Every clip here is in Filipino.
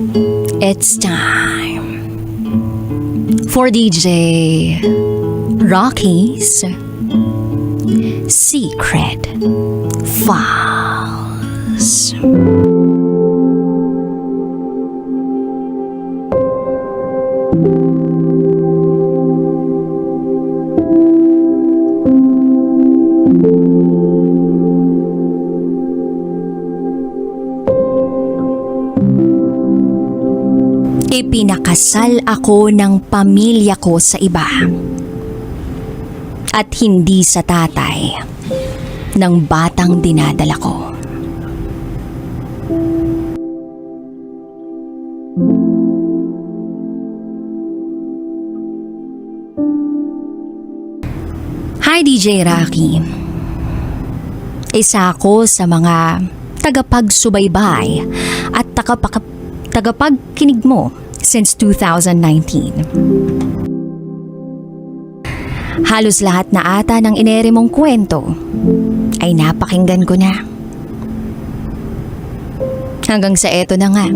It's time for DJ Rocky's Secret Files. Ipinakasal ako ng pamilya ko sa iba at hindi sa tatay ng batang dinadala ko. Hi DJ Rocky. Isa ako sa mga tagapagsubaybay at tagapagkinig mo since 2019. Halos lahat na ata ng inere mong kwento ay napakinggan ko na. Hanggang sa eto na nga,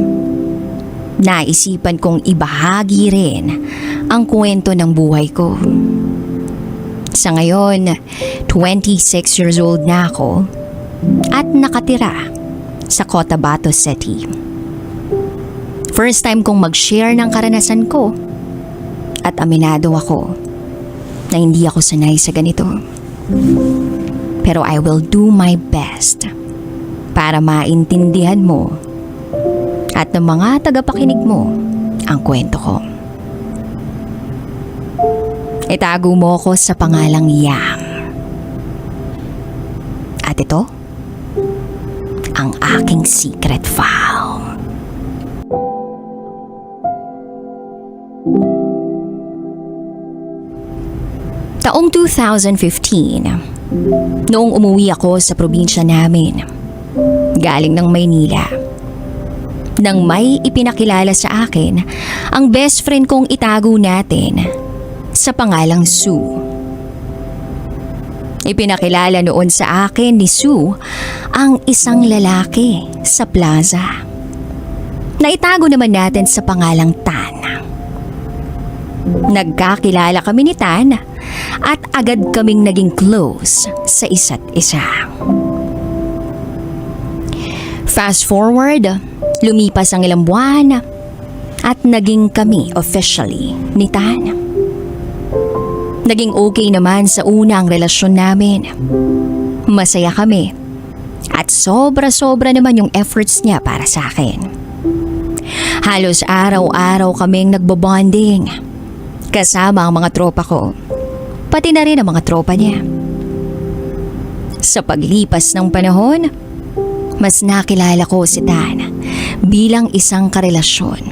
naisipan kong ibahagi rin ang kwento ng buhay ko. Sa ngayon, 26 years old na ako at nakatira sa Cotabato City. First time kong mag-share ng karanasan ko at aminado ako na hindi ako sanay sa ganito. Pero I will do my best para maintindihan mo at ng mga tagapakinig mo ang kwento ko. Itago mo ko sa pangalang Yam. At ito, ang aking secret file. Taong 2015, noong umuwi ako sa probinsya namin, galing ng Maynila, nang may ipinakilala sa akin ang best friend kong itago natin sa pangalang Sue. Ipinakilala noon sa akin ni Sue ang isang lalaki sa plaza. Naitago naman natin sa pangalang Tan. Nagkakilala kami ni Tan at agad kaming naging close sa isa't isa. Fast forward, lumipas ang ilang buwan at naging kami officially ni Tan. Naging okay naman sa una ang relasyon namin. Masaya kami at sobra-sobra naman yung efforts niya para sa akin. Halos araw-araw kaming nagbobonding kasama ang mga tropa ko, pati na rin ang mga tropa niya. Sa paglipas ng panahon, mas nakilala ko si Tan bilang isang karelasyon.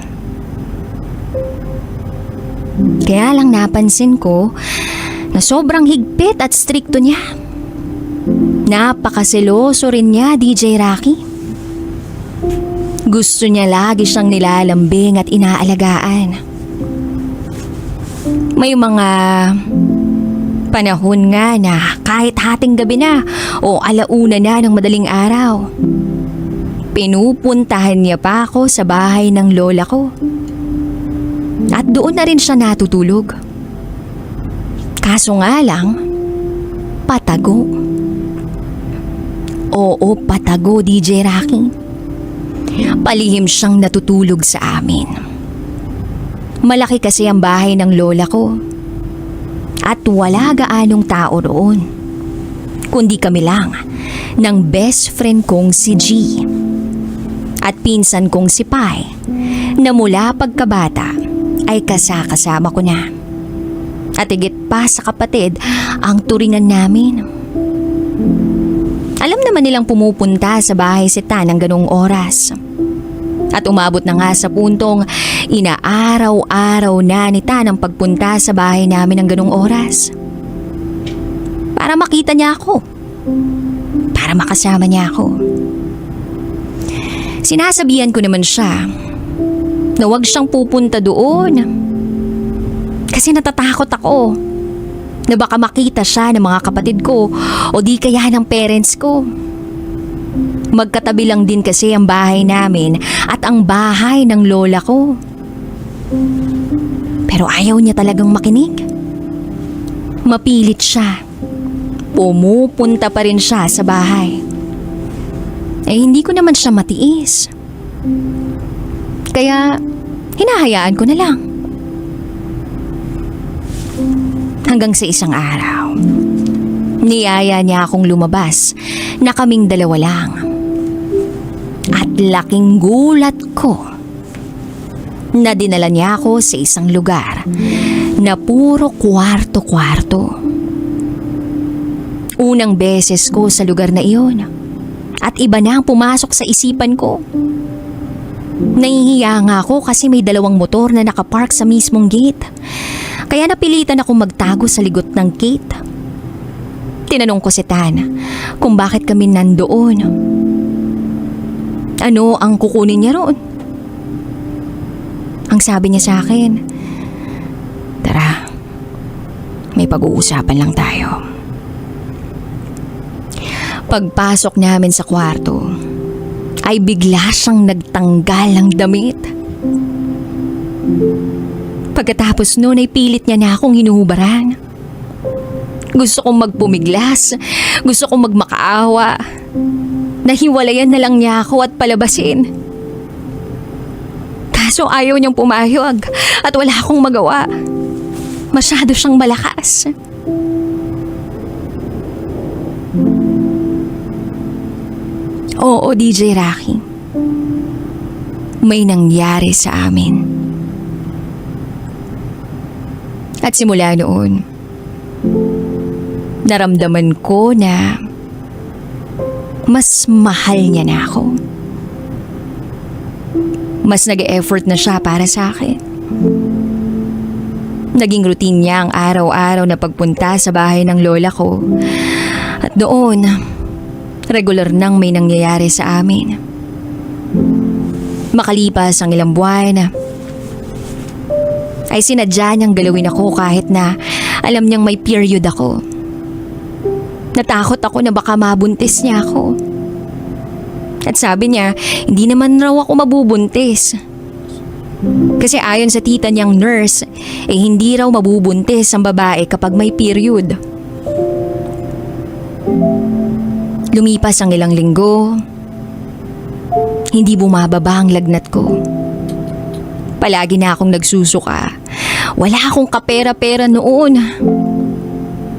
Kaya lang napansin ko na sobrang higpit at strikto niya. Napakaseloso rin niya, DJ Rocky. Gusto niya lagi siyang nilalambing at inaalagaan. May mga panahon nga na kahit hating gabi na o alauna na ng madaling araw, pinupuntahan niya pa ako sa bahay ng lola ko. At doon na rin siya natutulog. Kaso nga lang, patago. Oo, patago, DJ Rocky. Palihim siyang natutulog sa amin. Malaki kasi ang bahay ng lola ko. At wala gaanong tao roon. Kundi kami lang ng best friend kong si G. At pinsan kong si Pai na mula pagkabata ay kasama ko na. At higit pa sa kapatid ang turingan namin. Alam naman nilang pumupunta sa bahay si Tan ng ganung oras. At umabot na nga sa puntong inaaraw-araw na ni Tan ang pagpunta sa bahay namin ng ganung oras. Para makita niya ako. Para makasama niya ako. Sinasabihan ko naman siya na huwag siyang pupunta doon. Kasi natatakot ako na baka makita siya ng mga kapatid ko o di kaya ng parents ko. Magkatabi lang din kasi ang bahay namin at ang bahay ng lola ko. Pero ayaw niya talagang makinig. Mapilit siya. Pumupunta pa rin siya sa bahay. Hindi ko naman siya matiis. Kaya hinahayaan ko na lang. Hanggang sa isang araw, niyaya niya akong lumabas na kaming dalawa lang. At laking gulat ko na dinala niya ako sa isang lugar na puro kwarto-kwarto. Unang beses ko sa lugar na iyon at iba na ang pumasok sa isipan ko. Nahihiya nga ako kasi may dalawang motor na nakapark sa mismong gate. Kaya napilitan akong magtago sa ligot ng gate. Tinanong ko si Tan kung bakit kami nandoon. Ano ang kukunin niya roon? Ang sabi niya sa akin, tara, may pag-uusapan lang tayo. Pagpasok namin sa kwarto, ay bigla siyang nagtanggal ng damit. Pagkatapos noon ay pilit niya na akong hinuhubaran. Gusto kong magpumiglas, gusto kong magmakaawa. Nahiwalayan na lang niya ako at palabasin. Kaso ayaw niyang pumayag at wala akong magawa. Masyado siyang malakas. Oo, DJ Rocky. May nangyari sa amin. At simula noon, naramdaman ko na mas mahal niya na ako. Mas nag-e-effort na siya para sa akin. Naging routine niya ang araw-araw na pagpunta sa bahay ng lola ko. At doon, regular nang may nangyayari sa amin. Makalipas ang ilang buwan, ay sinadya niyang galawin ako kahit na alam niyang may period ako. Natakot ako na baka mabuntis niya ako. At sabi niya, hindi naman raw ako mabubuntis. Kasi ayon sa tita niyang nurse, hindi raw mabubuntis ang babae kapag may period. Lumipas ang ilang linggo, hindi bumababa ang lagnat ko. Palagi na akong nagsusuka. Wala akong kapera-pera noon.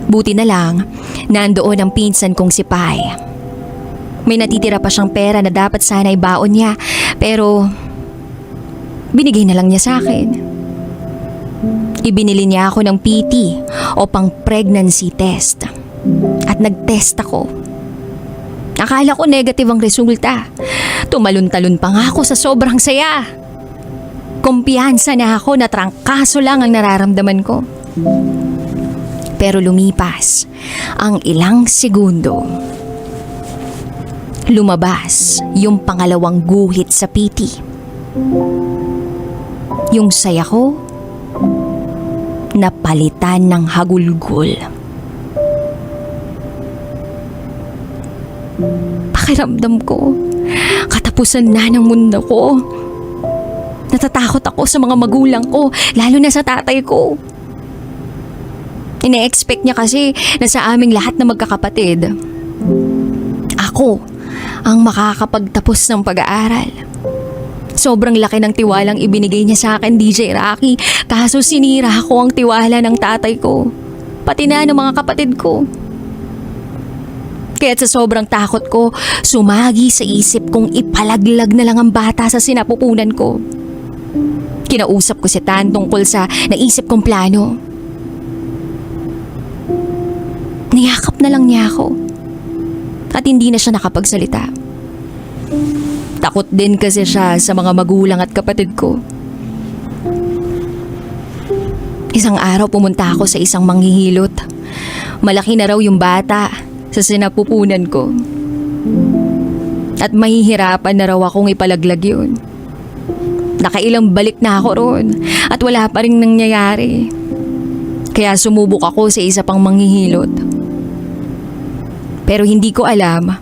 Buti na lang, nandoon ang pinsan kong si Pai. May natitira pa siyang pera na dapat sana ibaon niya, pero binigay na lang niya sa akin. Ibinili niya ako ng PT o pang pregnancy test. At nag-test ako. Akala ko negative ang resulta. Tumalon-talon pa nga ako sa sobrang saya. Kumpiyansa na ako na trangkaso lang ang nararamdaman ko. Pero lumipas ang ilang segundo. Lumabas yung pangalawang guhit sa PT. Yung saya ko, napalitan ng hagulgol. Pakiramdam ko, katapusan na ng mundo ko. Natatakot ako sa mga magulang ko, lalo na sa tatay ko. Ine-expect niya kasi na sa aming lahat na magkakapatid, ako ang makakapagtapos ng pag-aaral. Sobrang laki ng tiwalang ibinigay niya sa akin, DJ Rocky, kaso sinira ko ang tiwala ng tatay ko, pati na ng mga kapatid ko. Kaya sa sobrang takot ko, sumagi sa isip kong ipalaglag na lang ang bata sa sinapupunan ko. Kinausap ko si Tan tungkol sa naisip kong plano. Niyakap na lang niya ako at hindi na siya nakapagsalita. Takot din kasi siya sa mga magulang at kapatid ko. Isang araw pumunta ako sa isang manghihilot. Malaki na raw yung bata sa sinapupunan ko. At mahihirapan na raw akong ipalaglag yun. Nakailang balik na ako roon at wala pa rin nangyayari. Kaya sumubok ako sa isa pang manghihilot. Pero hindi ko alam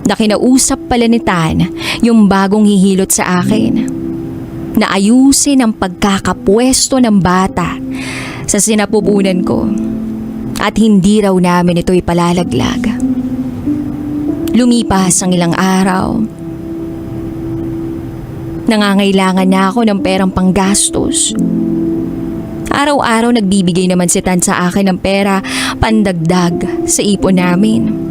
na kinausap pala ni Tan yung bagong hihilot sa akin na ayusin ang pagkakapwesto ng bata sa sinapupunan ko at hindi raw namin ito ipalalaglag. Lumipas ang ilang araw. Nangangailangan na ako ng perang panggastos. Araw-araw nagbibigay naman si Tan sa akin ng pera pandagdag sa ipon namin.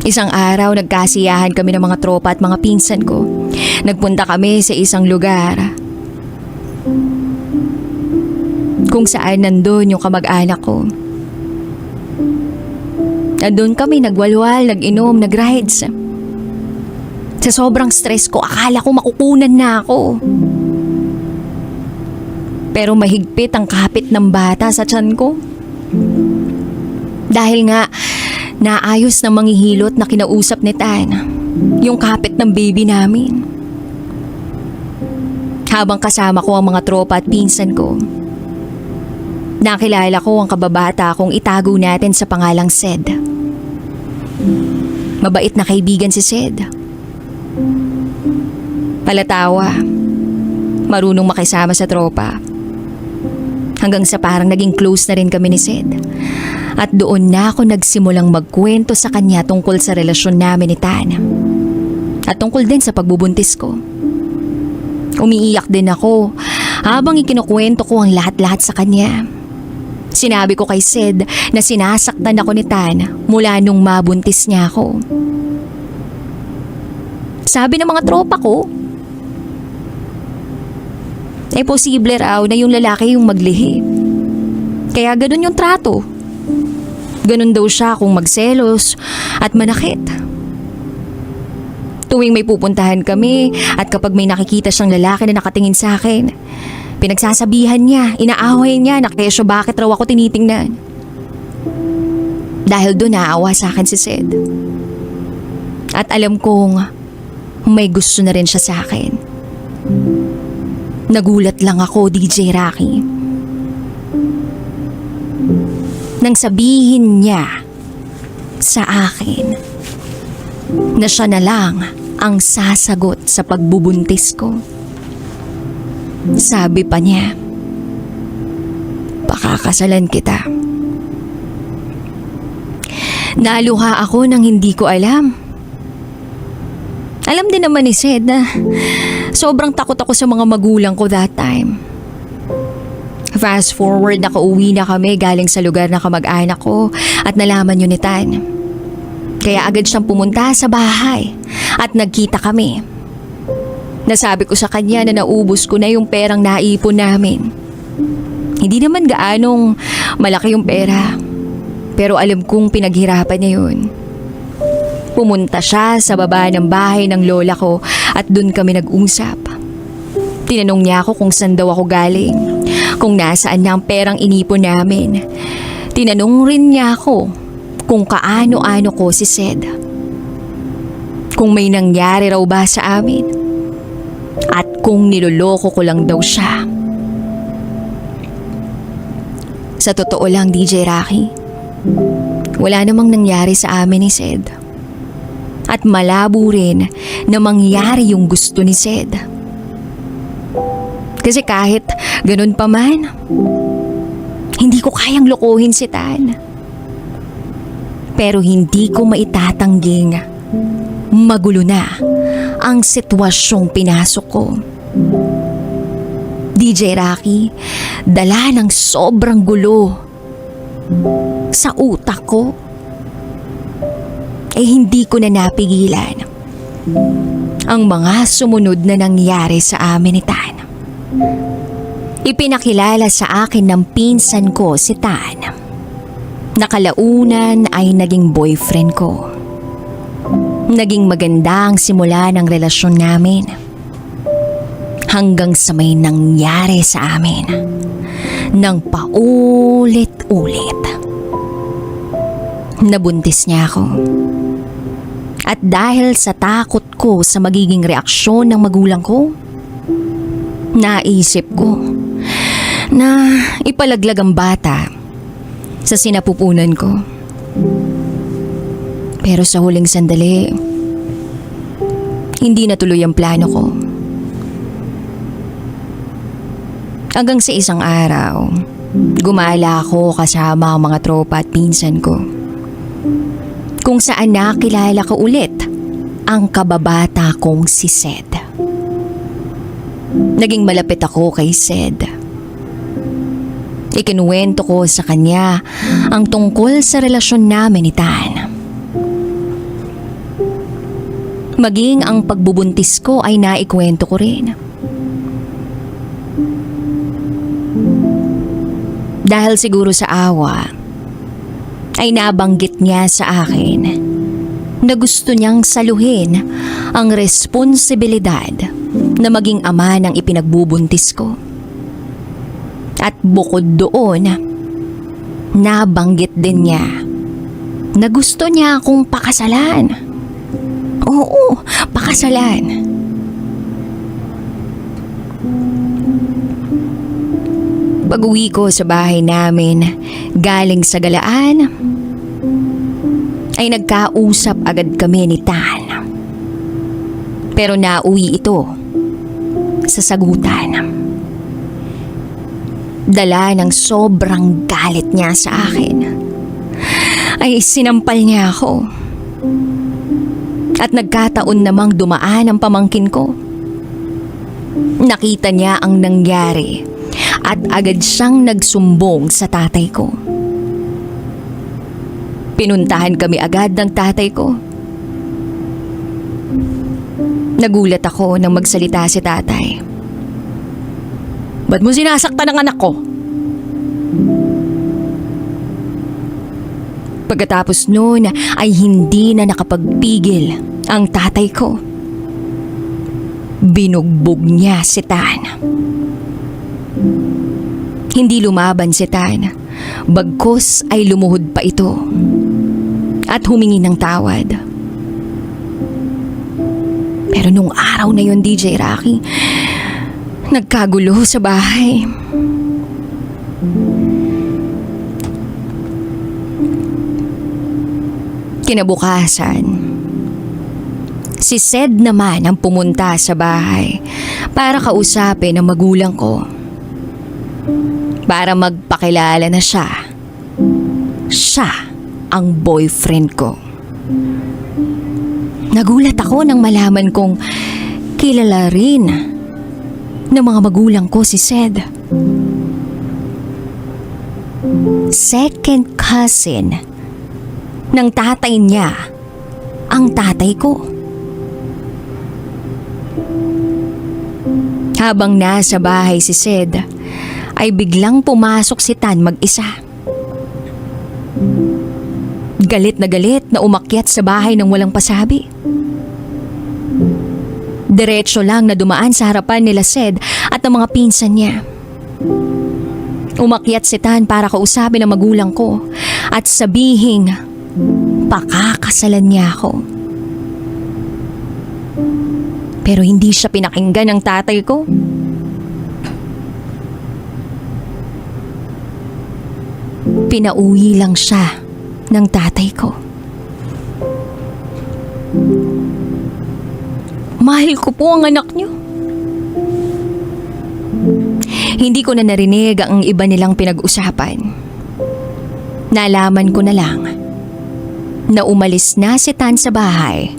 Isang araw nagkasiyahan kami ng mga tropa at mga pinsan ko. Nagpunta kami sa isang lugar kung saan nandun yung kamag-anak ko. Nandun kami nagwalwal, nag-inom, nag-rides. Sa sobrang stress ko, akala ko makukunan na ako. Pero mahigpit ang kapit ng bata sa tiyan ko. Dahil nga, naayos ng manghihilot na kinausap ni Tan yung kapit ng baby namin. Habang kasama ko ang mga tropa at pinsan ko, nakilala ko ang kababata kong itago natin sa pangalang Sed. Mabait na kaibigan si Sed. Palatawa, marunong makisama sa tropa. Hanggang sa parang naging close na rin kami ni Sed. At doon na ako nagsimulang magkwento sa kanya tungkol sa relasyon namin ni Tan. At tungkol din sa pagbubuntis ko. Umiiyak din ako habang ikinukwento ko ang lahat-lahat sa kanya. Sinabi ko kay Sed na sinasaktan ako ni Tan mula nung mabuntis niya ako. Sabi ng mga tropa ko, posible raw na yung lalaki yung maglihi. Kaya ganun yung trato. Ganun daw siya kung magselos at manakit. Tuwing may pupuntahan kami at kapag may nakikita siyang lalaki na nakatingin sa akin, pinagsasabihan niya, inaaway niya na kesyo bakit raw ako tinitingnan. Dahil doon naawa sa akin si Sed. At alam kong may gusto na rin siya sa akin. Nagulat lang ako, DJ Rocky, nang sabihin niya sa akin na siya na lang ang sasagot sa pagbubuntis ko. Sabi pa niya, pakakasalan kita. Naluha ako nang hindi ko alam. Alam din naman ni Sed na sobrang takot ako sa mga magulang ko that time. Fast forward, nakauwi na kami galing sa lugar na kamag-anak ko at nalaman yun ni Tan. Kaya agad siyang pumunta sa bahay at nagkita kami. Nasabi ko sa kanya na naubos ko na yung perang naipon namin. Hindi naman gaanong malaki yung pera, pero alam kong pinaghirapan niya yun. Pumunta siya sa baba ng bahay ng lola ko at dun kami nag-usap. Tinanong niya ako kung saan daw ako galing, kung nasaan na ang perang inipon namin. Tinanong rin niya ako kung kaano-ano ko si Sed. Kung may nangyari raw ba sa amin. At kung niloloko ko lang daw siya. Sa totoo lang, DJ Rocky, wala namang nangyari sa amin ni Sed. At malabo rin na mangyari yung gusto ni Sed. Kasi kahit ganun pa man, hindi ko kayang lokohin si Tan. Pero hindi ko maitatangging magulo na ang sitwasyong pinasok ko. DJ Rocky, dala ng sobrang gulo sa utak ko. Hindi ko na napigilan ang mga sumunod na nangyari sa amin ni Tan. Ipinakilala sa akin ng pinsan ko si Tan na kalaunan ay naging boyfriend ko. Naging maganda ang simula ng relasyon namin hanggang sa may nangyari sa amin nang paulit-ulit. Nabuntis niya ako. At dahil sa takot ko sa magiging reaksyon ng magulang ko, naisip ko na ipalaglag ang bata sa sinapupunan ko. Pero sa huling sandali, hindi natuloy ang plano ko. Hanggang sa isang araw, gumala ako kasama ang mga tropa at pinsan ko. Kung saan nakilala ko ulit ang kababata kong si Sed. Naging malapit ako kay Sed. Ikinuwento ko sa kanya ang tungkol sa relasyon namin ni Tan. Maging ang pagbubuntis ko ay naikwento ko rin. Dahil siguro sa awa, ay nabanggit niya sa akin na gusto niyang saluhin ang responsibilidad na maging ama ng ipinagbubuntis ko. At bukod doon, nabanggit din niya na gusto niya akong pakasalan. Oo, pakasalan. Pag-uwi ko sa bahay namin galing sa galaan, ay nagkausap agad kami ni Tan. Pero nauwi ito sa sagutan. Dala ng sobrang galit niya sa akin, ay sinampal niya ako. At nagkataon namang dumaan ang pamangkin ko. Nakita niya ang nangyari at agad siyang nagsumbong sa tatay ko. Pinuntahan kami agad ng tatay ko. Nagulat ako nang magsalita si tatay. Ba't mo sinasaktan ang anak ko? Pagkatapos noon ay hindi na nakapagpigil ang tatay ko. Binugbog niya si Tan. Hindi lumaban si Tan, bagkus ay lumuhod pa ito at humingi ng tawad. Pero nung araw na yun, DJ Rocky, nagkagulo sa bahay. Kinabukasan, si Sed naman ang pumunta sa bahay para kausapin ang magulang ko. Para magpakilala na siya. Siya ang boyfriend ko. Nagulat ako nang malaman kong kilala rin ng mga magulang ko si Sed. Second cousin ng tatay niya ang tatay ko. Habang nasa bahay si Sed, ay biglang pumasok si Tan mag-isa. Galit na umakyat sa bahay nang walang pasabi. Diretso lang na dumaan sa harapan nila Sed at ng mga pinsan niya. Umakyat si Tan para kausapin ang magulang ko at sabihing pakakasalan niya ako. Pero hindi siya pinakinggan ng tatay ko. Pinauwi lang siya ng tatay ko. Mahal ko po ang anak niyo. Hindi ko na narinig ang iba nilang pinag-usapan. Nalaman ko na lang na umalis na si Tan sa bahay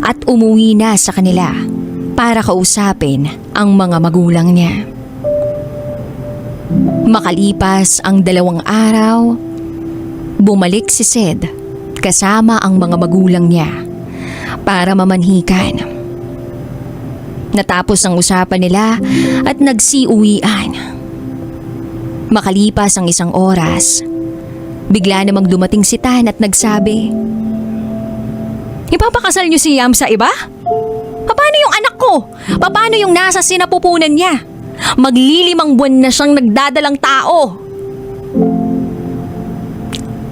at umuwi na sa kanila para kausapin ang mga magulang niya. Makalipas ang 2 araw, bumalik si Sed kasama ang mga magulang niya para mamanhikan. Natapos ang usapan nila at nagsiuwian. Makalipas ang 1 oras, bigla namang dumating si Tan at nagsabi, "Ipapakasal niyo si Yam sa iba? Paano yung anak ko? Paano yung nasa sinapupunan niya? Maglilimang buwan na siyang nagdadalang tao."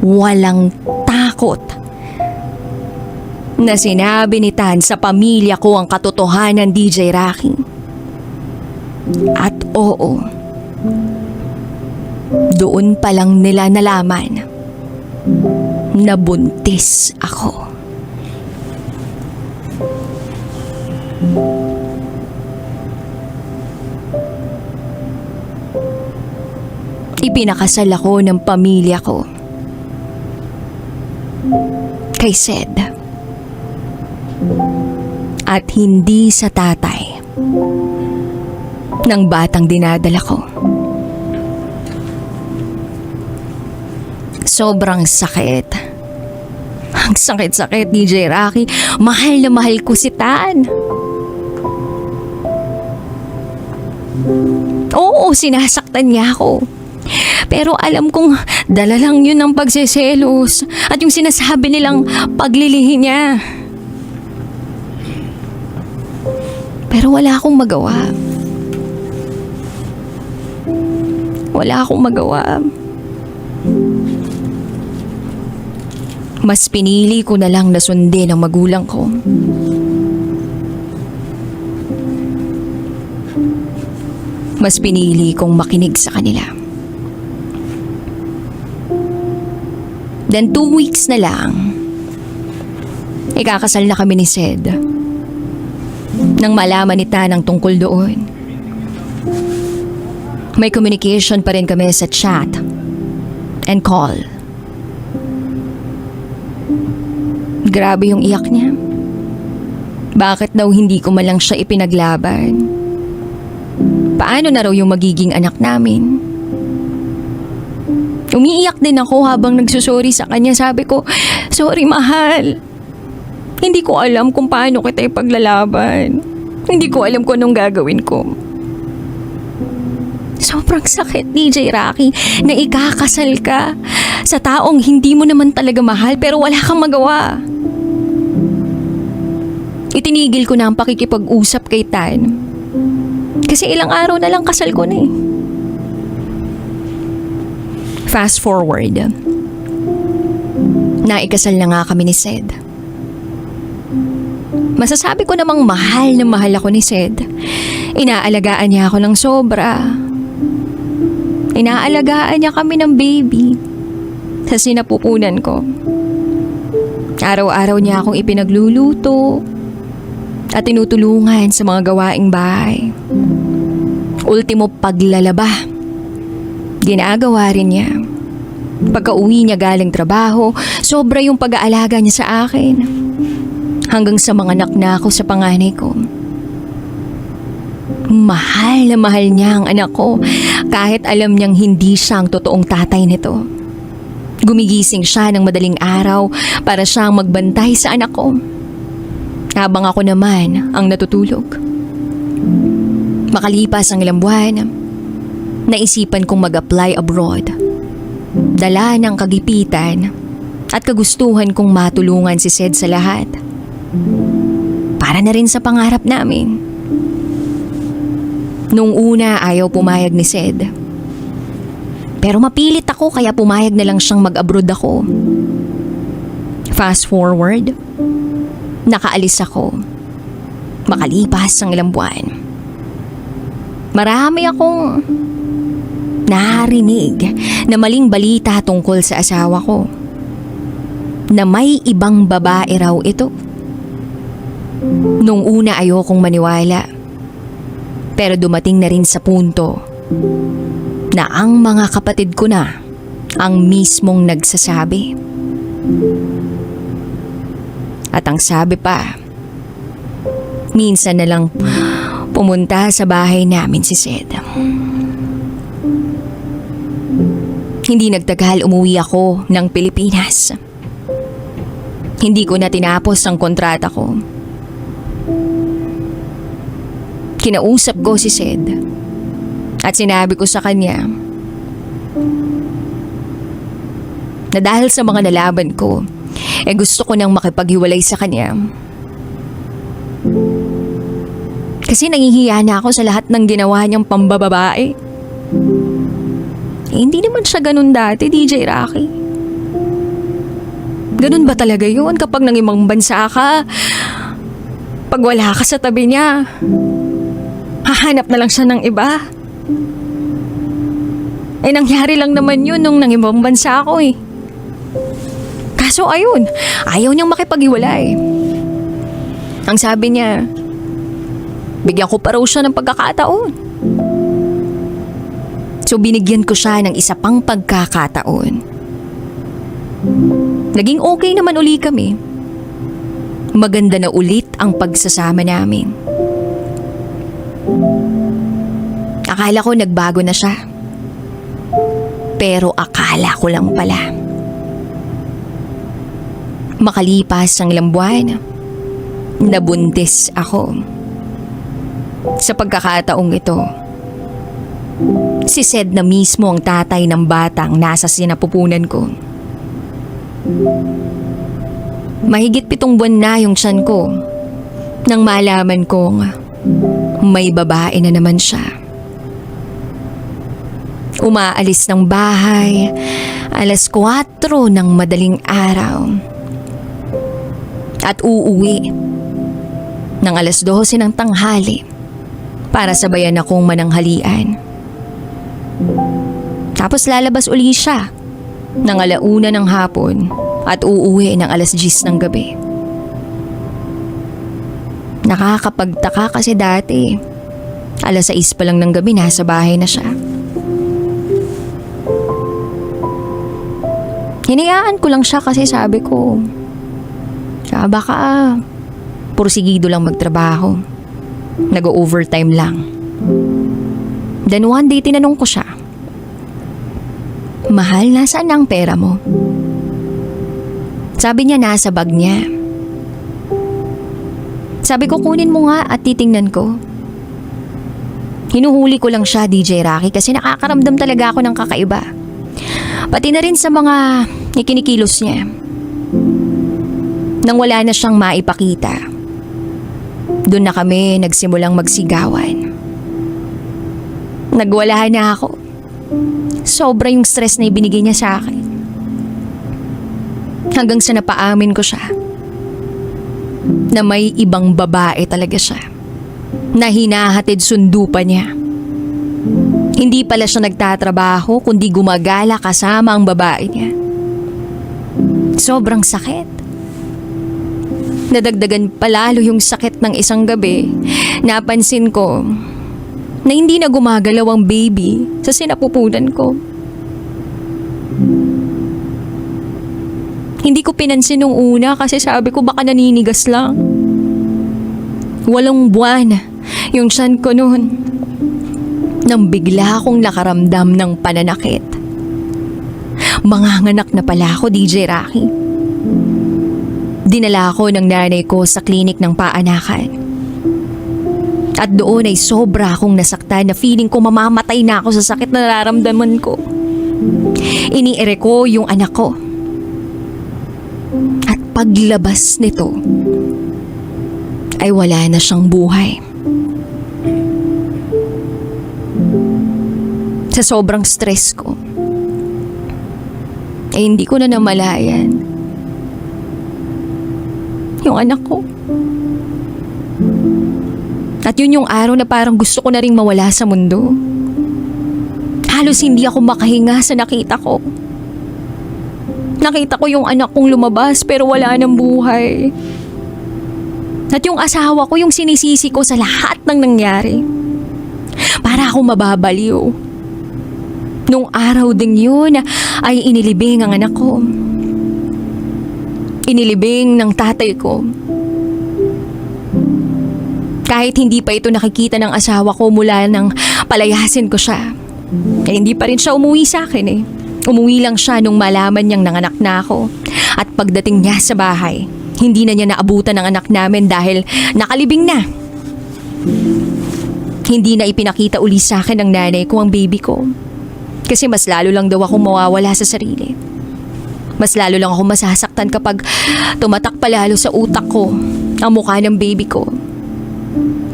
Walang takot na sinabi ni Tan sa pamilya ko ang katotohanan, DJ Rocky. At oo, doon pa lang nila nalaman na buntis ako. Ipinakasal ako ng pamilya ko kay Sed at hindi sa tatay ng batang dinadala ko. Sobrang sakit. Ang sakit-sakit, DJ Rocky. Mahal na mahal ko si Tan. Oo, sinasaktan niya ako. Pero alam kong dala lang yun ng pagseselos at yung sinasabi nilang paglilihi niya. Pero wala akong magawa. Wala akong magawa. Mas pinili ko na lang na sundin ang magulang ko. Mas pinili kong makinig sa kanila. Then 2 weeks na lang, ikakasal na kami ni Sed. Nang malaman ni Tanang tungkol doon, may communication pa rin kami sa chat and call. Grabe yung iyak niya. Bakit daw hindi ko malang siya ipinaglaban? Paano na raw yung magiging anak namin? Umiiyak din ako habang nagsusorry sa kanya. Sabi ko, sorry mahal. Hindi ko alam kung paano kita ipaglalaban. Hindi ko alam kung anong gagawin ko. Sobrang sakit, DJ Rocky, na ikakasal ka sa taong hindi mo naman talaga mahal pero wala kang magawa. Itinigil ko na ang pakikipag-usap kay Tan. Kasi ilang araw na lang kasal ko na eh. Fast forward. Naikasal na nga kami ni Sed. Masasabi ko namang mahal na mahal ako ni Sed. Inaalagaan niya ako ng sobra. Inaalagaan niya kami ng baby sa sinapupunan ko. Araw-araw niya akong ipinagluluto at tinutulungan sa mga gawaing bahay. Ultimo paglalaba, ginagawa rin niya. Pagka-uwi niya galing trabaho, sobra yung pag-aalaga niya sa akin. Hanggang sa mga anak na ako sa panganay ko. Mahal na mahal niya ang anak ko kahit alam niyang hindi siya ang totoong tatay nito. Gumigising siya ng madaling araw para siyang magbantay sa anak ko. Habang ako naman ang natutulog. Makalipas ang ilang buwan, naisipan kong mag-apply abroad. Dala ng kagipitan at kagustuhan kong matulungan si Sed sa lahat. Para na rin sa pangarap namin. Nung una ayaw pumayag ni Sed. Pero mapilit ako kaya pumayag na lang siyang mag-abroad ako. Fast forward, nakaalis ako. Makalipas ang ilang buwan. Marami akong narinig na maling balita tungkol sa asawa ko. Na may ibang babae raw ito. Nung una ayokong maniwala. Pero dumating na rin sa punto na ang mga kapatid ko na ang mismong nagsasabi. At ang sabi pa, minsan na lang pumunta sa bahay namin si Sed. Hindi nagtagal umuwi ako ng Pilipinas. Hindi ko na tinapos ang kontrata ko. Kinausap ko si Sed at sinabi ko sa kanya na dahil sa mga nalaban ko, gusto ko nang makipaghiwalay sa kanya. Kasi nangihiya na ako sa lahat ng ginawa niyang pambababae. Hindi naman siya ganun dati, DJ Rocky. Ganun ba talaga yun kapag nang ibang bansa ka? Pag wala ka sa tabi niya, hahanap na lang siya ng iba. Nangyari lang naman yun nung nang ibang bansa ako eh. Kaso ayun, ayaw niyang makipaghiwalay. Ang sabi niya, Bigyan ko pa raw siya ng pagkakataon. So binigyan ko siya ng isa pang pagkakataon. Naging okay naman uli kami. Maganda na ulit ang pagsasama namin. Akala ko nagbago na siya. Pero akala ko lang pala. Makalipas ang ilang buwan, nabuntis ako. Sa pagkakataong ito, si Sed na mismo ang tatay ng batang nasa sinapupunan ko. Mahigit 7 buwan na yung tiyan ko nang malaman kong may babae na naman siya. Umaalis ng bahay 4:00 ng madaling araw at uuwi ng 12:00 ng tanghali para sabayan akong mananghalian. Tapos lalabas uli siya ng 1:00 ng hapon at uuwi ng 10:00 ng gabi. Nakakapagtaka kasi dati 6:00 pa lang ng gabi nasa bahay na siya. Hinayaan ko lang siya kasi sabi ko, baka pursigido lang magtrabaho. Nag-overtime lang. Then one day tinanong ko siya, "Mahal, nasaan ang pera mo?" Sabi niya nasa bag niya. Sabi ko, kunin mo nga at titingnan ko. Hinuhuli ko lang siya, DJ Rocky, kasi nakakaramdam talaga ako ng kakaiba. Pati na rin sa mga ikinikilos niya. Nang wala na siyang maipakita, doon na kami nagsimulang magsigawan. Nagwala na ako. Sobra yung stress na ibinigay niya sa akin. Hanggang sa napaamin ko siya na may ibang babae talaga siya, na hinahatid sundo pa niya. Hindi pala siya nagtatrabaho kundi gumagala kasama ang babae niya. Sobrang sakit. Nadagdagan palalo yung sakit ng isang gabi. Napansin ko na hindi na gumagalaw ang baby sa sinapupunan ko. Hindi ko pinansin nung una kasi sabi ko baka naninigas lang. 8 buwan yung tiyan ko noon nang bigla akong nakaramdam ng pananakit. Manganganak na pala ako, DJ Rocky. Dinala ako ng nanay ko sa klinik ng paanakan. At doon ay sobra akong nasaktan na feeling ko mamamatay na ako sa sakit na nararamdaman ko. Iniere ko yung anak ko. At paglabas nito, ay wala na siyang buhay. Sa sobrang stress ko, hindi ko na namalayan yung anak ko. At yun yung araw na parang gusto ko na ring mawala sa mundo. Halos hindi ako makahinga sa nakita ko. Nakita ko yung anak kong lumabas pero wala ng buhay. At yung asawa ko yung sinisisi ko sa lahat ng nangyari. Para ako mababaliw. Nung araw ding yun ay inilibing ang anak ko. Inilibing ng tatay ko. Kahit hindi pa ito nakikita ng asawa ko mula nang palayasin ko siya. Hindi pa rin siya umuwi sa akin eh. Umuwi lang siya nung malaman niyang nanganak na ako. At pagdating niya sa bahay, hindi na niya naabutan ng anak namin dahil nakalibing na. Hindi na ipinakita uli sa akin ng nanay ko ang baby ko. Kasi mas lalo lang daw ako mawawala sa sarili. Mas lalo lang ako masasaktan kapag tumatak palalo sa utak ko ang mukha ng baby ko.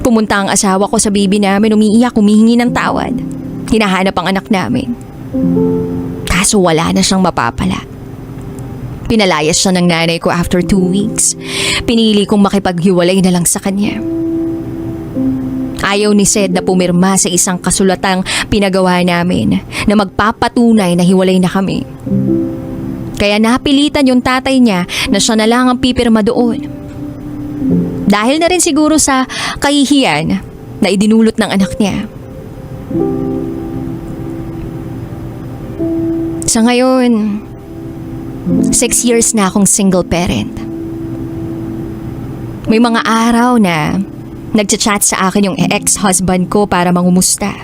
Pumunta ang asawa ko sa baby namin, umiiyak, humihingi ng tawad. Hinahanap ang anak namin. Kaso wala na siyang mapapala. Pinalayas siya ng nanay ko after 2 weeks. Pinili kong makipaghiwalay na lang sa kanya. Ayaw ni Sed na pumirma sa isang kasulatang pinagawa namin na magpapatunay na hiwalay na kami. Kaya napilitan yung tatay niya na siya na lang ang pipirma doon. Dahil na rin siguro sa kahihiyan na idinulot ng anak niya. Sa ngayon, 6 years na akong single parent. May mga araw na nagchat-chat sa akin yung ex-husband ko para mangumusta.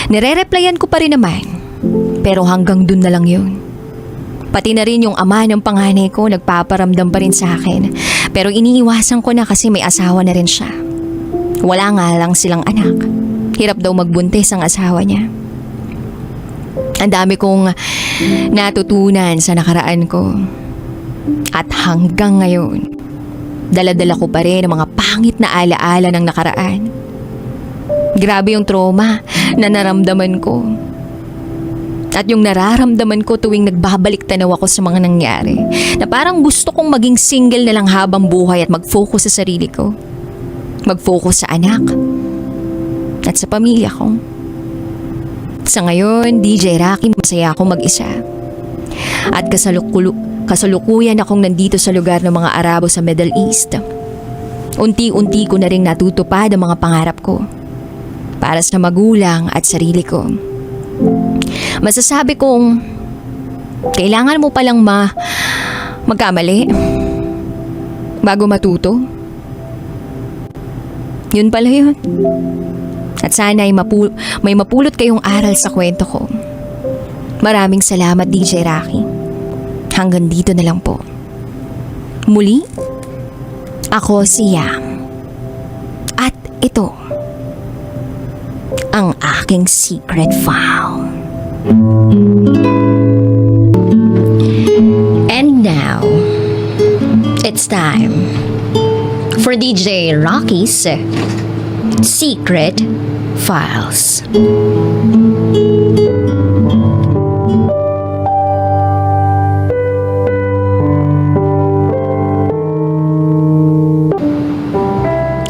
Nire-replyan ko pa rin naman, pero hanggang dun na lang yun. Pati na rin yung ama ng panganay ko nagpaparamdam pa rin sa akin, pero iniiwasan ko na kasi may asawa na rin siya. Wala nga lang silang anak. Hirap daw magbuntis ang asawa niya. Ang dami kong natutunan sa nakaraan ko. At hanggang ngayon, dala-dala ko pa rin ang mga pangit na alaala ng nakaraan. Grabe yung trauma na naramdaman ko. At yung nararamdaman ko tuwing nagbabalik tanaw ako sa mga nangyari, na parang gusto kong maging single na lang habang buhay at mag-focus sa sarili ko. Mag-focus sa anak at sa pamilya ko. Sa ngayon, DJ Rocky, masaya akong mag-isa. At kasalukuyan akong nandito sa lugar ng mga Arabo sa Middle East. Unti-unti ko na ring natutupad ang mga pangarap ko para sa magulang at sarili ko. Masasabi kong kailangan mo palang magkamali bago matuto. Yun pala yun. At sana ay may mapulot kayong aral sa kwento ko. Maraming salamat, DJ Rocky. Hanggang dito na lang po. Muli, ako si Yam. At ito, ang aking secret file. And now, it's time for DJ Rocky's Secret Files.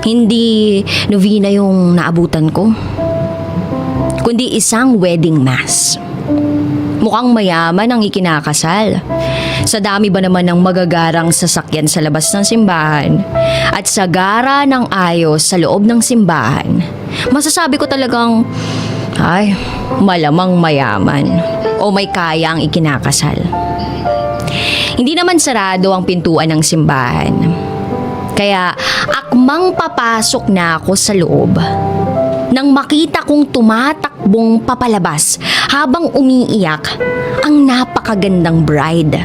Hindi novena yung naabutan ko, kundi isang wedding mass. Mukhang mayaman ang ikinakasal. Sa dami ba naman ng magagarang sasakyan sa labas ng simbahan at sagara ng ayos sa loob ng simbahan, masasabi ko talagang, ay, malamang mayaman o may kaya ang ikinakasal. Hindi naman sarado ang pintuan ng simbahan. Kaya akmang papasok na ako sa loob nang makita kong tumatakbong papalabas habang umiiyak ang napakagandang bride.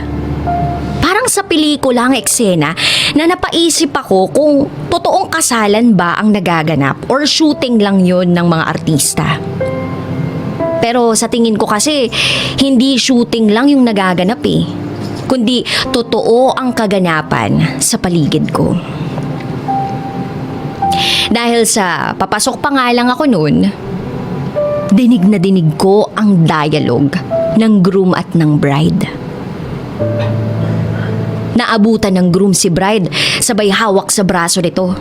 Parang sa pelikula ang eksena na napaisip ako kung totoong kasalan ba ang nagaganap or shooting lang yon ng mga artista. Pero sa tingin ko kasi hindi shooting lang yung nagaganap kundi totoo ang kaganapan sa paligid ko. Dahil sa papasok pa nga lang ako noon, dinig na dinig ko ang dialogue ng groom at ng bride. Naabutan ng groom si bride, sabay hawak sa braso nito.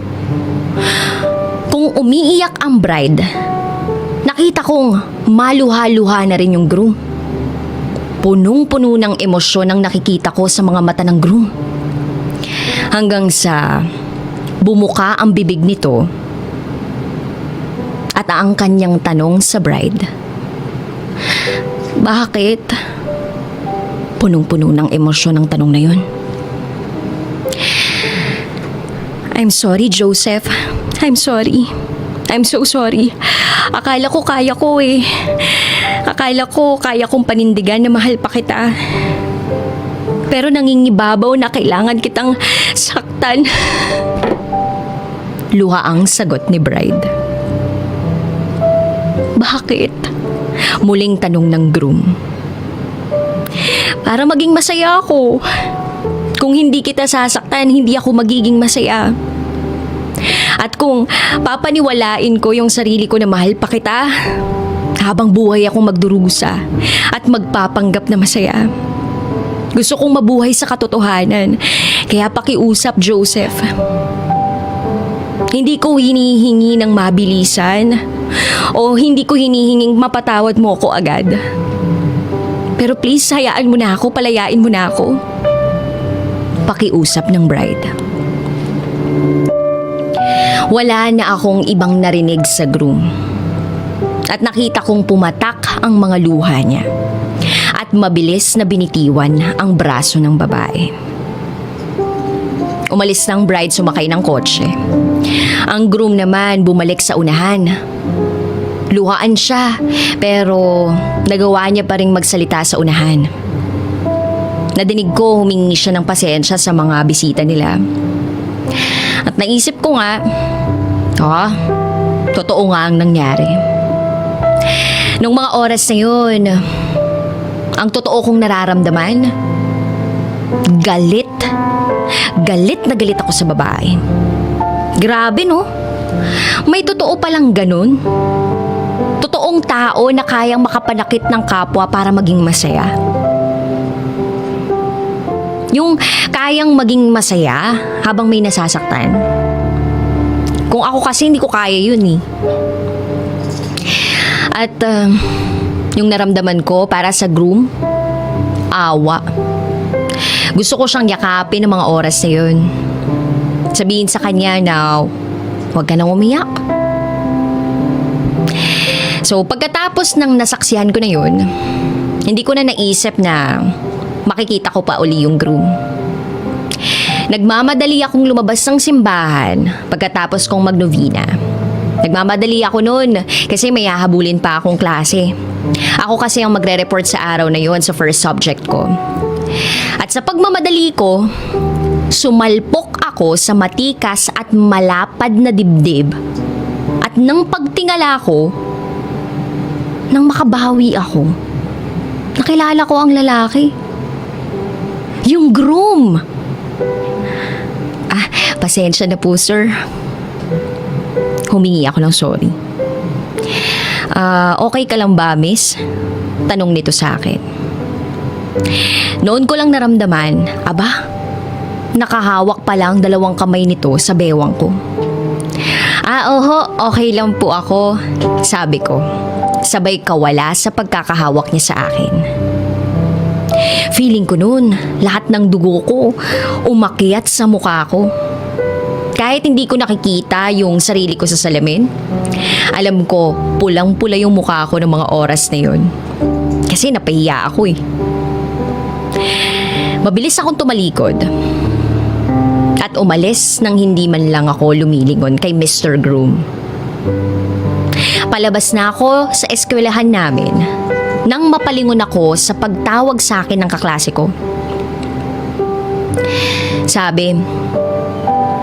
Kung umiiyak ang bride, nakita kong maluha-luha na rin yung groom. Punong-puno ng emosyon ang nakikita ko sa mga mata ng groom. Hanggang sa bumuka ang bibig nito at ang kanyang tanong sa bride. Bakit? Punong-puno ng emosyon ang tanong na yun. I'm sorry, Joseph. I'm sorry. I'm so sorry. Akala ko kaya ko Akala ko kaya kong panindigan na mahal pa kita. Pero nangingibabaw na kailangan kitang saktan. Luha ang sagot ni bride. Bakit? Muling tanong ng groom. Para maging masaya ako. Kung hindi kita sasaktan, hindi ako magiging masaya. At kung papaniwalain ko yung sarili ko na mahal pa kita, habang buhay akong magdurusa at magpapanggap na masaya. Gusto kong mabuhay sa katotohanan, kaya pakiusap, Joseph. Hindi ko hinihingi ng mabilisan o hindi ko hinihinging mapatawad mo ako agad. Pero please, hayaan mo na ako, palayain mo na ako. Pakiusap ng bride. Wala na akong ibang narinig sa groom. At nakita kong pumatak ang mga luha niya. At mabilis na binitiwan ang braso ng babae. Umalis ng bride sumakay ng kotse. Ang groom naman bumalik sa unahan. Luhaan siya, pero nagawa niya pa ring magsalita sa unahan. Nadinig ko humingi siya ng pasensya sa mga bisita nila. At naisip ko nga, totoo nga ang nangyari. Nung mga oras na yun, ang totoo kong nararamdaman, galit. Galit na galit ako sa babae. Grabe no? May totoo palang ganun. Totoong tao na kayang makapanakit ng kapwa para maging masaya. Yung kayang maging masaya habang may nasasaktan. Kung ako kasi hindi ko kaya yun eh. At yung naramdaman ko para sa groom, awa. Gusto ko siyang yakapin ng mga oras na yun. Sabihin sa kanya na huwag ka nang umiyak. So pagkatapos ng nasaksihan ko na yun, hindi ko na naisip na makikita ko pa uli yung groom. Nagmamadali akong lumabas ng simbahan pagkatapos kong magnovena. Nagmamadali ako noon kasi may hahabulin pa akong klase. Ako kasi ang magre-report sa araw na yon sa first subject ko. At sa pagmamadali ko, sumalpok ako sa matikas at malapad na dibdib. At nang pagtingala ko, nang makabawi ako, nakilala ko ang lalaki. Yung groom. Pasensya na po, sir. Humingi ako ng sorry. Okay ka lang ba, miss? Tanong nito sa akin. Noon ko lang naramdaman, nakahawak pa lang 2 kamay nito sa bewang ko. Okay lang po ako, sabi ko. Sabay kawala sa pagkakahawak niya sa akin. Feeling ko noon, lahat ng dugo ko umakyat sa mukha ko. Kahit hindi ko nakikita yung sarili ko sa salamin, alam ko pulang-pula yung mukha ko ng mga oras na yun. Kasi napahiya ako eh. Mabilis akong tumalikod at umalis nang hindi man lang ako lumilingon kay Mr. Groom. Palabas na ako sa eskwelahan namin nang mapalingon ako sa pagtawag sa akin ng kaklase ko. Sabi,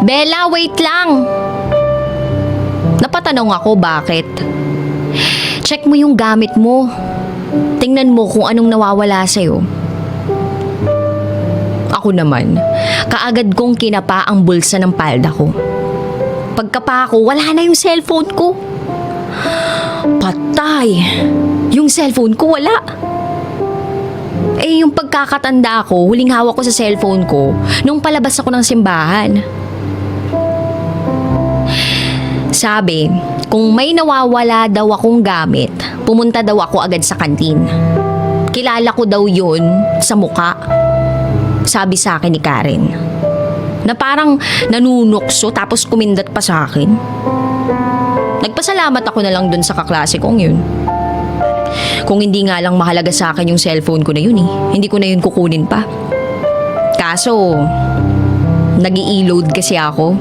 "Bella, wait lang." Napatanong ako bakit. "Check mo yung gamit mo. Tingnan mo kung anong nawawala sa'yo." Ako naman, kaagad kong kinapa ang bulsa ng palda ko. Pagkapa ko, wala na yung cellphone ko. Patay! Yung cellphone ko wala. Yung pagkakatanda ko, huling hawak ko sa cellphone ko nung palabas ako ng simbahan. Sabi, kung may nawawala daw akong gamit, pumunta daw ako agad sa kantin. Kilala ko daw yun sa muka. Sabi sa akin ni Karen. Na parang nanunukso tapos kumindat pa sa akin. Nagpasalamat ako na lang dun sa kaklase kong yun. Kung hindi nga lang mahalaga sa akin yung cellphone ko na yun hindi ko na yun kukunin pa. Kaso, nag-i-load kasi ako.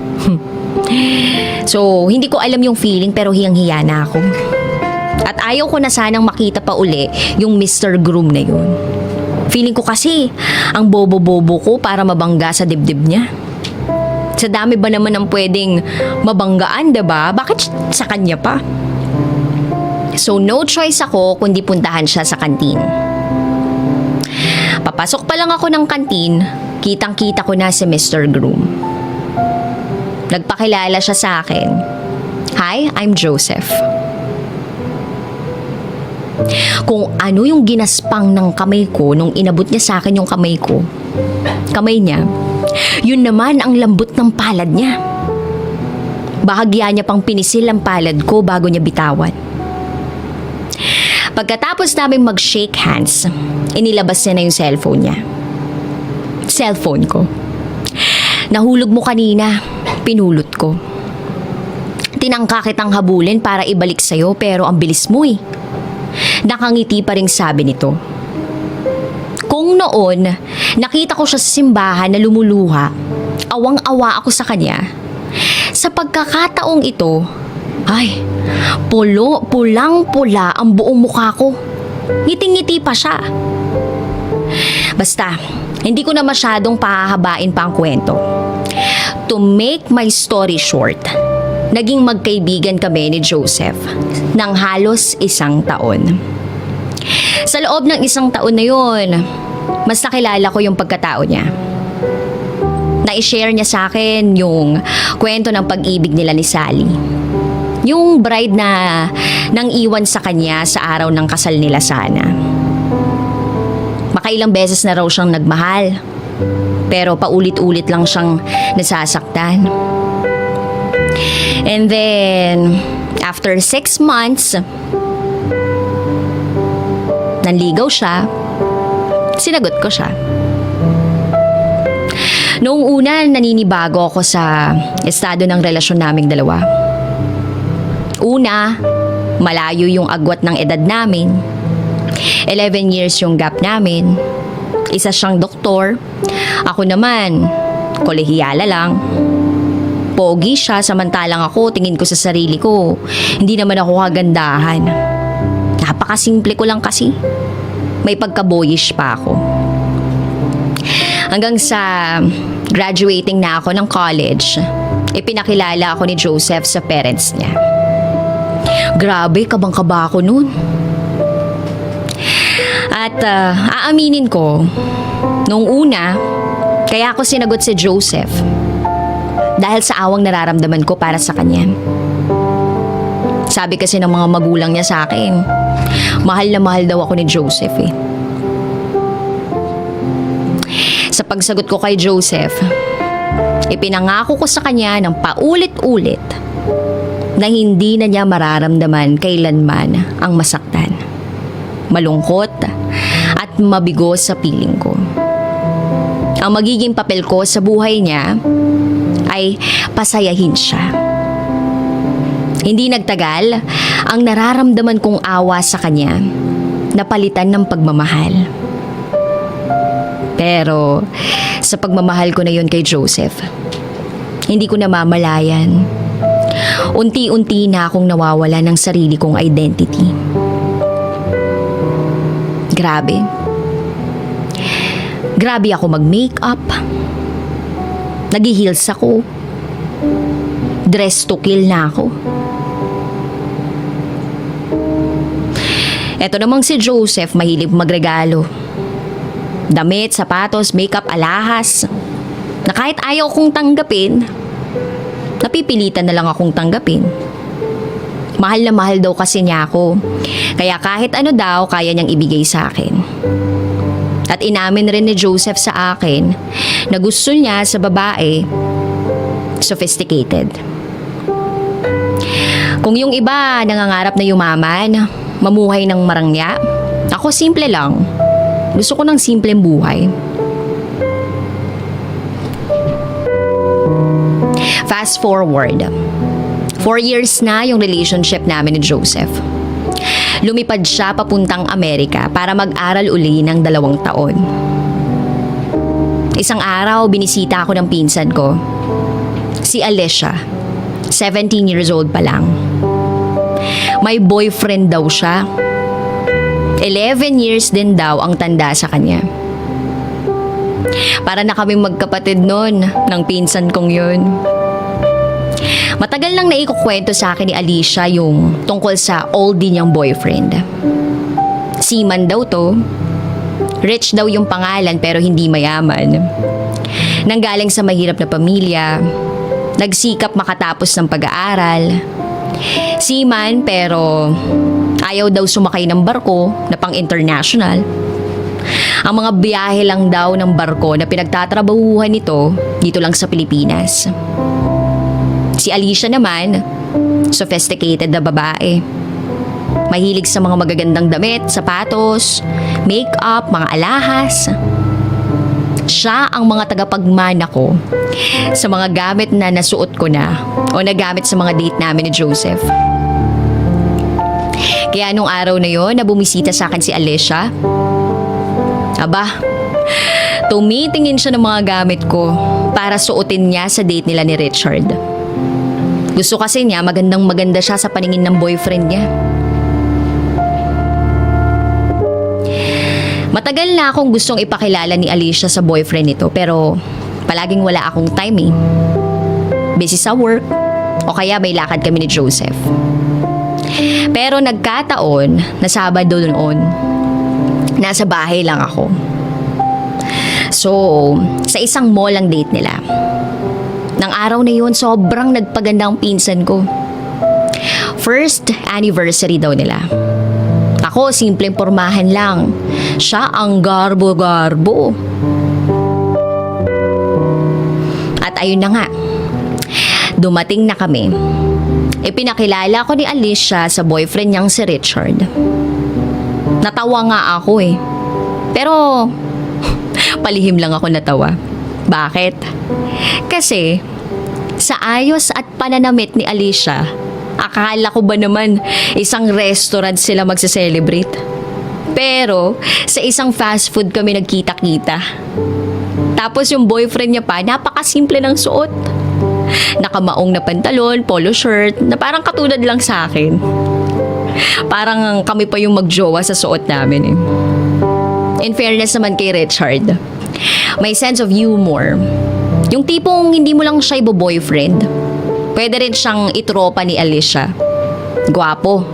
So, hindi ko alam yung feeling pero hiyang-hiya na ako. At ayaw ko na sanang makita pa uli yung Mr. Groom na yun. Feeling ko kasi, ang bobo-bobo ko para mabangga sa dibdib niya. Sa dami ba naman ang pwedeng mabanggaan, diba? Bakit sa kanya pa? So, no choice ako kundi puntahan siya sa kantin. Papasok pa lang ako ng kantin, kitang-kita ko na si Mr. Groom. Nagpakilala siya sa akin. "Hi, I'm Joseph." Kung ano yung ginaspang ng kamay ko nung inabot niya sa akin yung kamay ko, kamay niya, yun naman ang lambot ng palad niya. Bahagya niya pang pinisil ang palad ko bago niya bitawan. Pagkatapos namin mag-shake hands, inilabas niya na yung cellphone niya. Cellphone ko. "Nahulog mo kanina," pinulot ko. Tinangka kitang habulin para ibalik sa'yo pero ang bilis mo eh. Nakangiti pa ring sabi nito. Kung noon, nakita ko siya sa simbahan na lumuluha, awang-awa ako sa kanya. Sa pagkakataong ito, ay, pulang-pula ang buong mukha ko. Ngiting-ngiti pa siya. Basta, hindi ko na masyadong pahahabain pa ang kwento. To make my story short, naging magkaibigan kami ni Joseph ng halos 1 taon. Sa loob ng 1 taon na yun, mas nakilala ko yung pagkatao niya. Na-share niya sa akin yung kwento ng pag-ibig nila ni Sally. Yung bride na nang iwan sa kanya sa araw ng kasal nila sana. Makailang beses na raw siyang nagmahal. Pero paulit-ulit lang siyang nasasaktan. And then, after 6 months, nanligaw siya. Sinagot ko siya. Noong una, naninibago ako sa estado ng relasyon naming dalawa. Una, malayo yung agwat ng edad namin. 11 years yung gap namin. Isa siyang doktor. Ako naman, kolehiyala lang. Pogi siya, samantalang ako, tingin ko sa sarili ko, hindi naman ako kagandahan. Napakasimple ko lang kasi. May pagka-boyish pa ako. Hanggang sa graduating na ako ng college, ipinakilala ako ni Joseph sa parents niya. Grabe, kabang-kaba ako nun. At aaminin ko, noong una, kaya ako sinagot si Joseph dahil sa awang nararamdaman ko para sa kanya. Sabi kasi ng mga magulang niya sa akin, mahal na mahal daw ako ni Joseph eh. Sa pagsagot ko kay Joseph, ipinangako ko sa kanya ng paulit-ulit na hindi na niya mararamdaman kailanman ang masaktan, malungkot at mabigo sa piling ko. Ang magiging papel ko sa buhay niya ay pasayahin siya. Hindi nagtagal, ang nararamdaman kong awa sa kanya napalitan ng pagmamahal. Pero sa pagmamahal ko na yun kay Joseph, hindi ko namamalayan. Unti-unti na akong nawawala ng sarili kong identity. Grabe. Grabe ako mag-makeup. Nag-heels ako. Dress to kill na ako. Eto namang si Joseph, mahilig magregalo. Damit, sapatos, makeup, alahas. Na kahit ayaw kong tanggapin, napipilitan na lang akong tanggapin. Mahal na mahal daw kasi niya ako. Kaya kahit ano daw, kaya niyang ibigay sa akin. At inamin rin ni Joseph sa akin na gusto niya sa babae, sophisticated. Kung yung iba nangangarap na yumaman, mamuhay ng marangya, ako simple lang. Gusto ko ng simpleng buhay. Fast forward. 4 years na yung relationship namin ni Joseph. Lumipad siya papuntang Amerika para mag-aral uli ng 2 taon. Isang araw, binisita ako ng pinsan ko. Si Alicia, 17 years old pa lang. May boyfriend daw siya. 11 years din daw ang tanda sa kanya. Para na kaming magkapatid noon ng pinsan kong yun. Matagal nang naikukwento sa akin ni Alicia yung tungkol sa oldie niyang boyfriend. Seaman daw to. Rich daw yung pangalan pero hindi mayaman. Nanggaling sa mahirap na pamilya. Nagsikap makatapos ng pag-aaral. Seaman pero ayaw daw sumakay ng barko na pang-international. Ang mga biyahe lang daw ng barko na pinagtatrabahuhan nito dito lang sa Pilipinas. Si Alicia naman, sophisticated na babae. Mahilig sa mga magagandang damit, sapatos, makeup, mga alahas. Siya ang mga tagapagmana ko sa mga gamit na nasuot ko na o nagamit sa mga date namin ni Joseph. Kaya nung araw na yon na bumisita sa akin si Alicia, aba, tumitingin siya ng mga gamit ko para suotin niya sa date nila ni Richard. Gusto kasi niya magandang maganda siya sa paningin ng boyfriend niya. Matagal na akong gustong ipakilala ni Alicia sa boyfriend nito pero palaging wala akong time eh. Busy sa work o kaya may lakad kami ni Joseph. Pero nagkataon na Sabado noon, nasa bahay lang ako. So, sa isang mall ang date nila. Nang araw na yun, sobrang nagpaganda ang pinsan ko. First anniversary daw nila. Ako, simpleng pormahan lang. Siya ang garbo-garbo. At ayun na nga, dumating na kami. Ipinakilala ko ni Alicia sa boyfriend niyang si Richard. Natawa nga ako eh. Pero, palihim lang ako natawa. Bakit? Kasi, sa ayos at pananamit ni Alicia, akala ko ba naman isang restaurant sila magse-celebrate? Pero, sa isang fast food kami nagkita-kita. Tapos yung boyfriend niya pa, napakasimple ng suot. Nakamaong na pantalon, polo shirt, na parang katulad lang sa akin. Parang kami pa yung magjowa sa suot namin eh. In fairness naman kay Richard, may sense of humor. Yung tipong hindi mo lang siya ibo-boyfriend. Pwede rin siyang itropa ni Alicia. Gwapo.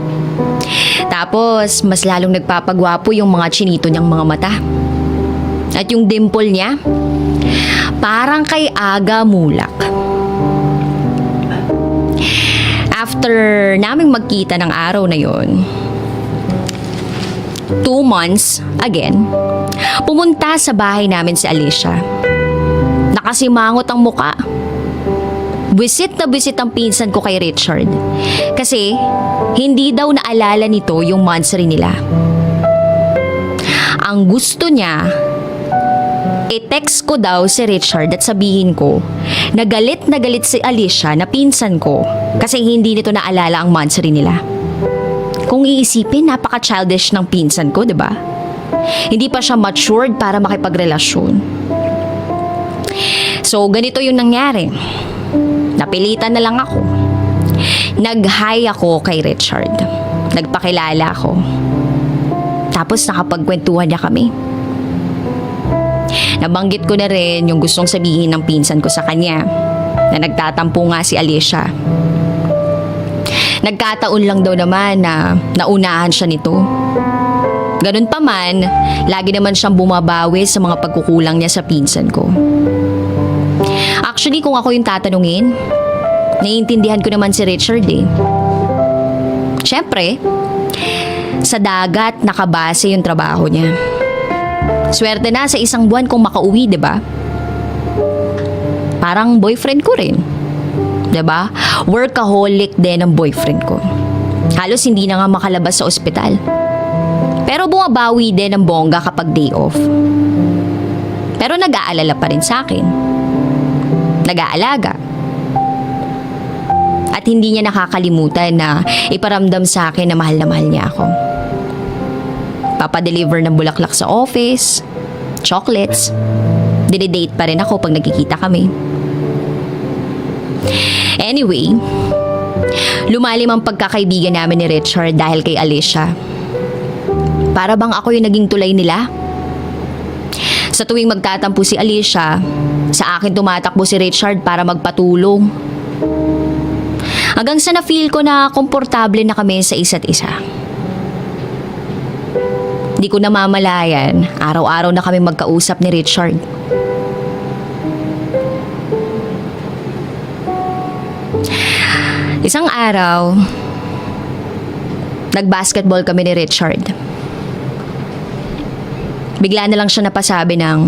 Tapos, mas lalong nagpapagwapo yung mga chinito niyang mga mata. At yung dimple niya, parang kay Aga Mulak. After naming magkita ng araw na yon, 2 months, again, pumunta sa bahay namin si Alicia. Nakasimangot ang muka. Visit na visit ang pinsan ko kay Richard. Kasi, hindi daw naalala nito yung monthsary nila. Ang gusto niya, i-text ko daw si Richard at sabihin ko na galit si Alicia na pinsan ko kasi hindi nito naalala ang monthsary nila. Kung iisipin, napaka-childish ng pinsan ko, 'di ba? Hindi pa siya matured para makipagrelasyon. So, ganito yung nangyari. Napilitan na lang ako. Nag-hi ako kay Richard. Nagpakilala ako. Tapos nakapagkwentuhan niya kami. Nabanggit ko na rin yung gustong sabihin ng pinsan ko sa kanya na nagtatampo nga si Alicia. Nagkataon lang daw naman na naunahan siya nito. Ganun pa man, lagi naman siyang bumabawi sa mga pagkukulang niya sa pinsan ko. Actually, kung ako yung tatanungin, naiintindihan ko naman si Richard eh. Siyempre, sa dagat nakabase yung trabaho niya. Swerte na sa isang buwan kung makauwi, 'di ba? Parang boyfriend ko rin. 'Di ba? Workaholic din ang boyfriend ko. Halos hindi na nga makalabas sa ospital. Pero bumabawi din ng bongga kapag day off. Pero nag-aalala pa rin sa akin. Nag-aalaga. At hindi niya nakakalimutan na iparamdam sa akin na mahal niya ako. Papadeliver ng bulaklak sa office, chocolates. Dinidate pa rin ako pag nagkikita kami. Anyway, lumalim ang pagkakaibigan namin ni Richard dahil kay Alicia. Para bang ako yung naging tulay nila? Sa tuwing magtatampo si Alicia, sa akin tumatakbo si Richard para magpatulong. Hanggang sa na-feel ko na komportable na kami sa isa't isa. Di ko namamalayan, araw-araw na kami magkausap ni Richard. Isang araw, nag-basketball kami ni Richard. Bigla na lang siya napasabi ng,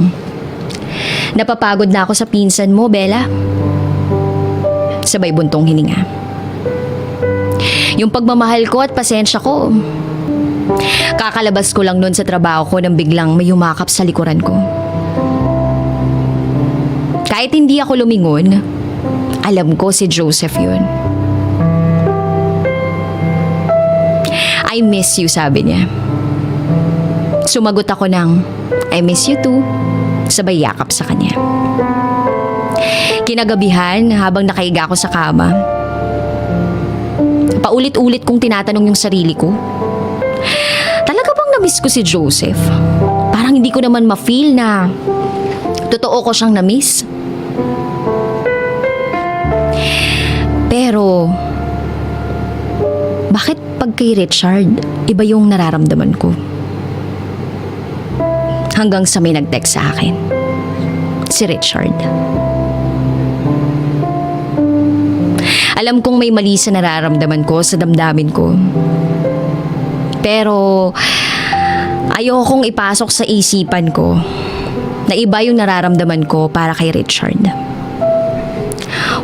"Napapagod na ako sa pinsan mo, Bella." Sabay buntong hininga. Yung pagmamahal ko at pasensya ko. Kakalabas ko lang noon sa trabaho ko nang biglang may yumakap sa likuran ko. Kahit hindi ako lumingon, alam ko si Joseph yun. I miss you, sabi niya. Sumagot ako ng, I miss you too, sabay yakap sa kanya. Kinagabihan, habang nakaiga ako sa kama, paulit-ulit kong tinatanong yung sarili ko, talaga bang na-miss ko si Joseph? Parang hindi ko naman ma-feel na totoo ko siyang na-miss. Pero, bakit pag kay Richard, iba yung nararamdaman ko? Hanggang sa may nag-text sa akin. Si Richard. Alam kong may mali sa nararamdaman ko, sa damdamin ko. Pero, ayokong ipasok sa isipan ko na iba yung nararamdaman ko para kay Richard.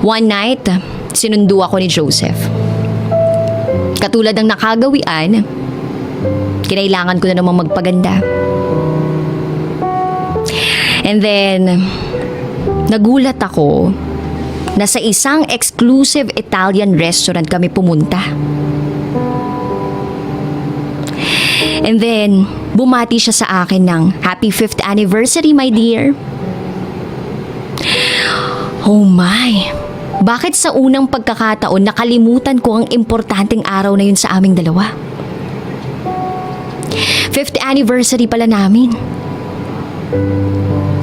One night, sinundo ako ni Joseph. Katulad ng nakagawian, kinailangan ko na namang magpaganda. And then, nagulat ako na sa isang exclusive Italian restaurant kami pumunta. And then, bumati siya sa akin ng Happy 5th anniversary, my dear. Oh my! Bakit sa unang pagkakataon nakalimutan ko ang importanteng araw na yun sa aming dalawa? 5th anniversary pala namin.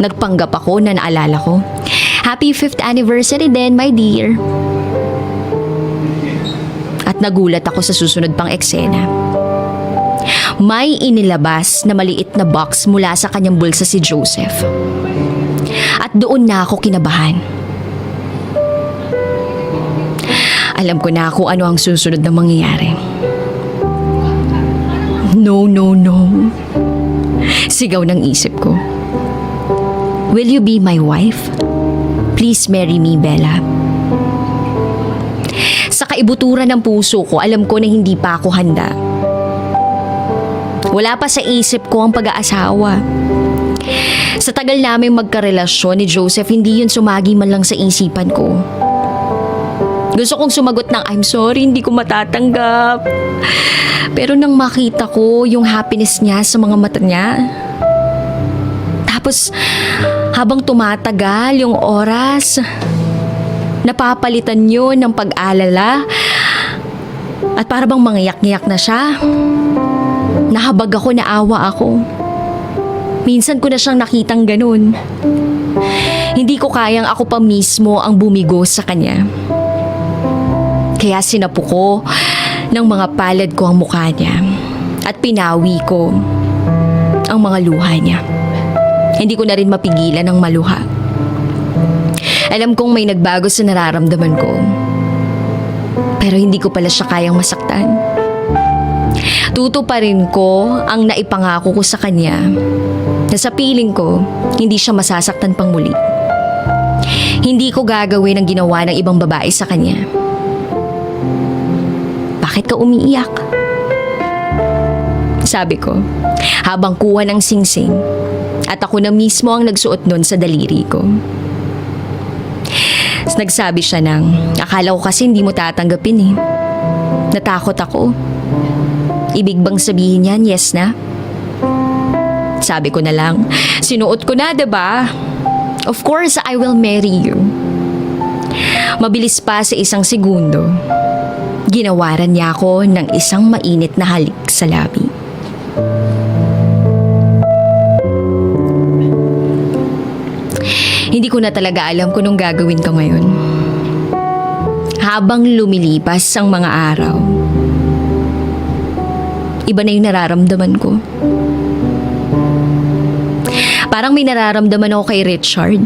Nagpanggap ako na naalala ko. Happy 5th anniversary din, my dear. At nagulat ako sa susunod pang eksena. May inilabas na maliit na box mula sa kanyang bulsa si Joseph. At doon na ako kinabahan. Alam ko na kung ano ang susunod na mangyayari. No, no, no. Sigaw ng isip ko. Will you be my wife? Please marry me, Bella. Sa kaibuturan ng puso ko, alam ko na hindi pa ako handa. Wala pa sa isip ko ang pag-aasawa. Sa tagal namin magkarelasyon ni Joseph, hindi yun sumagi man lang sa isipan ko. Gusto kong sumagot ng I'm sorry, hindi ko matatanggap. Pero nang makita ko yung happiness niya sa mga mata niya, tapos habang tumatagal yung oras, napapalitan yun ng pag-alala at para bang mangyak-ngyak na siya. Nahabag ako, naawa ako. Minsan ko na siyang nakitang ganun. Hindi ko kayang ako pa mismo ang bumigo sa kanya. Kaya sinapu ko ng mga palad ko ang mukha niya at pinawi ko ang mga luha niya. Hindi ko na rin mapigilan ang maluha. Alam kong may nagbago sa nararamdaman ko. Pero hindi ko pala siya kayang masaktan. Tutuparin ko ang naipangako ko sa kanya na sa piling ko, hindi siya masasaktan pang muli. Hindi ko gagawin ang ginawa ng ibang babae sa kanya. Bakit ka umiiyak? Sabi ko, habang kuha ng singsing at ako na mismo ang nagsuot nun sa daliri ko. Nagsabi siya ng, akala ko kasi hindi mo tatanggapin eh. Natakot ako. Ibig bang sabihin yan, yes na? Sabi ko na lang, sinuot ko na, diba? Of course, I will marry you. Mabilis pa sa isang segundo, ginawaran niya ako ng isang mainit na halik sa labi. Hindi ko na talaga alam kung anong gagawin ko ngayon. Habang lumilipas ang mga araw, iba na yung nararamdaman ko. Parang may nararamdaman ako kay Richard.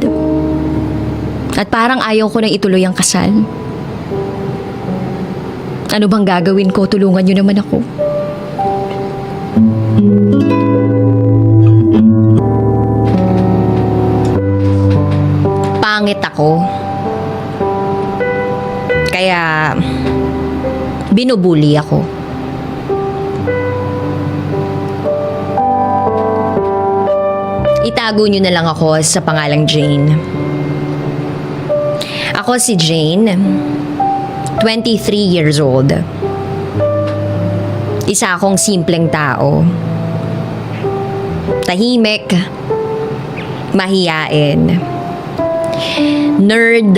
At parang ayaw ko nang ituloy ang kasal. Ano bang gagawin ko? Tulungan niyo naman ako. Pangit ako. Kaya binubuli ako. Itago niyo na lang ako sa pangalang Jane. Ako si Jane, 23 years old. Isa akong simpleng tao. Tahimik, mahiyain, nerd,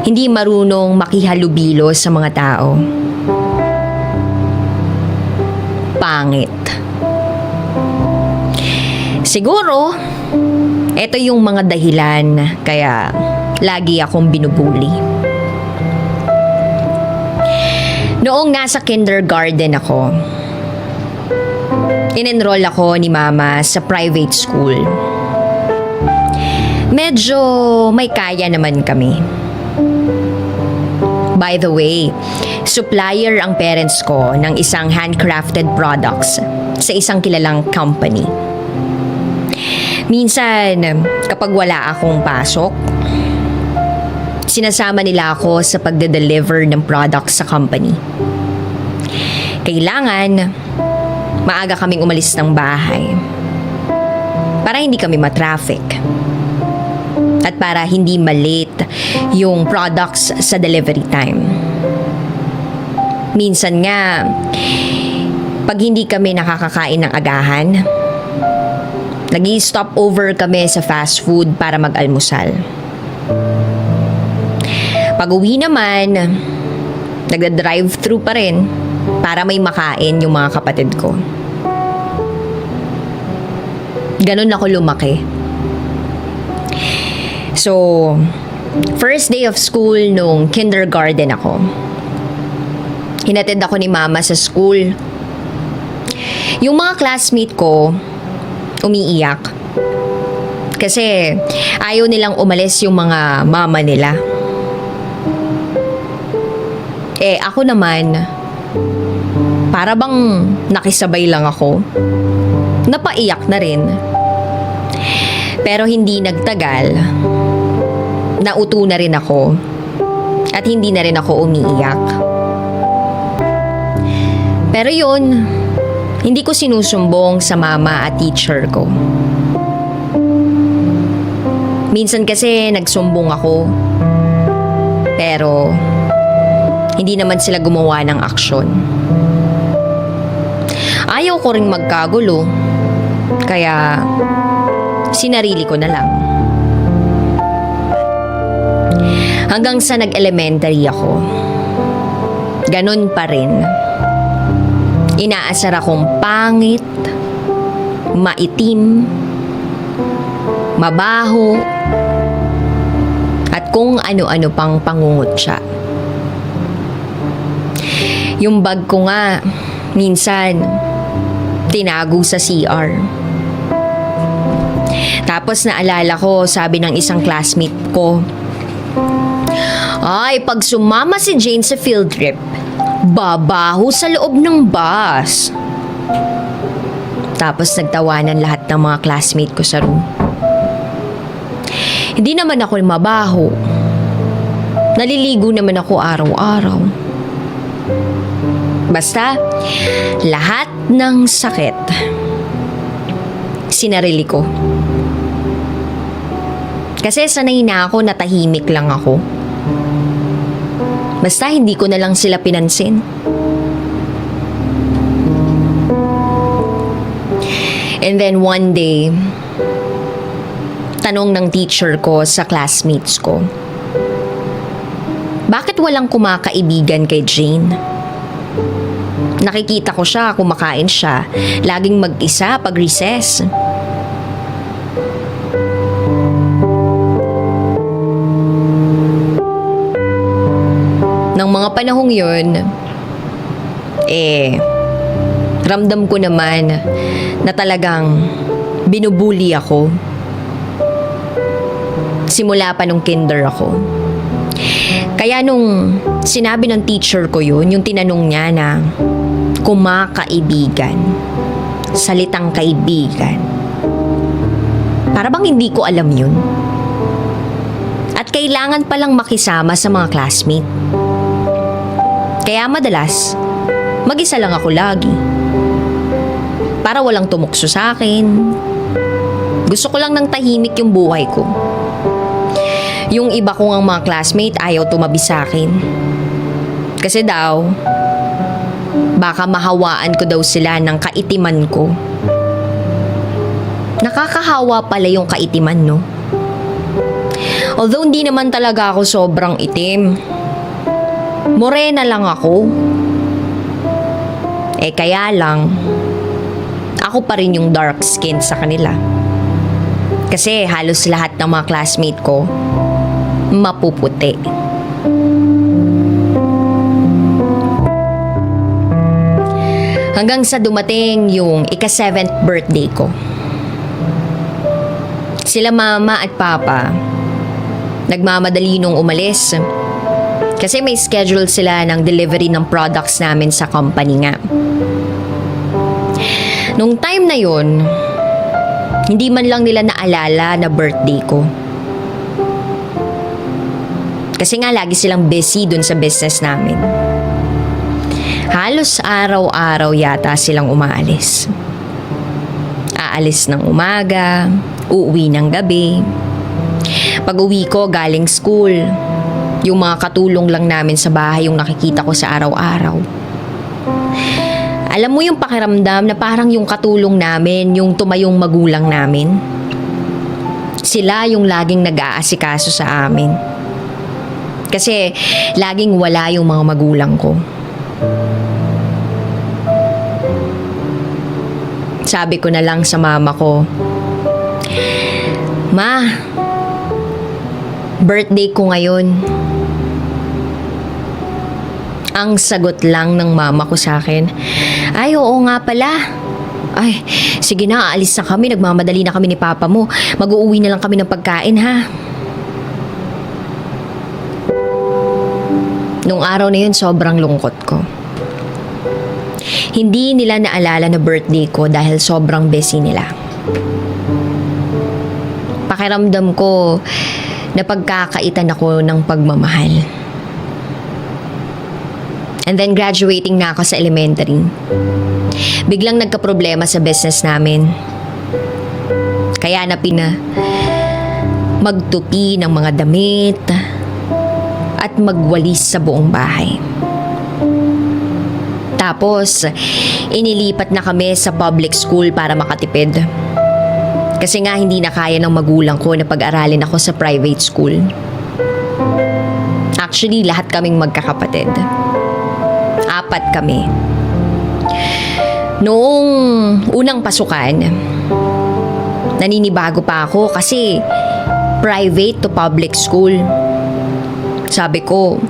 hindi marunong makihalubilo sa mga tao. Pangit. Siguro, ito yung mga dahilan kaya lagi akong binubuli. Noong nasa kindergarten ako, in-enroll ako ni Mama sa private school. Medyo may kaya naman kami. By the way, supplier ang parents ko ng isang handcrafted products sa isang kilalang company. Minsan, kapag wala akong pasok, sinasama nila ako sa pagde-deliver ng products sa company. Kailangan, maaga kaming umalis ng bahay para hindi kami matraffic at para hindi malate yung products sa delivery time. Minsan nga, pag hindi kami nakakakain ng agahan, nag-i-stop over kami sa fast food para mag-almusal. Pag-uwi naman, nagda-drive-thru pa rin para may makain yung mga kapatid ko. Ganun ako lumaki. So, first day of school nung kindergarten ako, hinatid ako ni Mama sa school. Yung mga classmate ko, umiiyak. Kasi ayaw nilang umalis yung mga mama nila. Ako naman, para bang nakisabay lang ako. Napaiyak na rin. Pero hindi nagtagal, nauto na rin ako at hindi na rin ako umiiyak. Pero yun, hindi ko sinusumbong sa mama at teacher ko. Minsan kasi nagsumbong ako, pero hindi naman sila gumawa ng aksyon. Ayaw ko ring magkagulo, kaya sinarili ko na lang. Hanggang sa nag-elementary ako, ganun pa rin. Inaasar akong pangit, maitim, mabaho, at kung ano-ano pang pangungutya. Yung bag ko nga, minsan, tinago sa CR. Tapos naalala ko, sabi ng isang classmate ko, ay, pag sumama si Jane sa field trip, babaho sa loob ng bus. Tapos nagtawanan lahat ng mga classmate ko sa room. Hindi naman ako mabaho. Naliligo naman ako araw-araw. Basta, lahat ng sakit, sinarili ko. Kasi sanay na ako na tahimik lang ako. Basta hindi ko na lang sila pinansin. And then one day, tanong ng teacher ko sa classmates ko, bakit walang kumakaibigan kay Jane? Nakikita ko siya, kumakain siya, laging mag-isa pag recess. Nang mga panahong yun, ramdam ko naman na talagang binubuli ako. Simula pa nung kinder ako. Kaya nung sinabi ng teacher ko yun, yung tinanong niya na kumakaibigan, salitang kaibigan, para bang hindi ko alam yun. At kailangan palang makisama sa mga classmate. Kaya madalas, mag-isa lang ako lagi. Para walang tumukso sa akin. Gusto ko lang ng tahimik yung buhay ko. Yung iba kong ang mga classmate ayaw tumabi sa akin. Kasi daw, baka mahawaan ko daw sila ng kaitiman ko. Nakakahawa pala yung kaitiman, no? Although hindi naman talaga ako sobrang itim. Morena lang ako. Kaya lang, ako pa rin yung dark skin sa kanila. Kasi halos lahat ng mga classmate ko, mapuputi. Hanggang sa dumating yung ika-7th birthday ko. Sila mama at papa, nagmamadali nung umalis. Kasi may schedule sila ng delivery ng products namin sa company nga. Nung time na yon, hindi man lang nila naalala na birthday ko. Kasi nga lagi silang busy dun sa business namin. Halos araw-araw yata silang umaalis. Aalis ng umaga, uuwi ng gabi. Pag uwi ko galing school, yung mga katulong lang namin sa bahay yung nakikita ko sa araw-araw. Alam mo yung pakiramdam na parang yung katulong namin, yung tumayong magulang namin. Sila yung laging nag-aasikaso sa amin. Kasi laging wala yung mga magulang ko. Sabi ko na lang sa mama ko, "Ma, birthday ko ngayon." Ang sagot lang ng mama ko sa akin, "Ay, oo nga pala. Ay, sige na, aalis na kami. Nagmamadali na kami ni papa mo. Mag-uuwi na lang kami ng pagkain, ha?" Nung araw na yun, sobrang lungkot ko. Hindi nila naalala na birthday ko dahil sobrang busy nila. Pakiramdam ko na pagkakaitan ako ng pagmamahal. And then graduating na ako sa elementary. Biglang nagka-problema sa business namin. Kaya magtupi ng mga damit at magwalis sa buong bahay. Tapos, inilipat na kami sa public school para makatipid. Kasi nga hindi na kaya ng magulang ko na pag-aralin ako sa private school. Actually, lahat kaming magkakapatid. 4 kami. Noong unang pasukan, naninibago pa ako kasi private to public school. Sabi ko,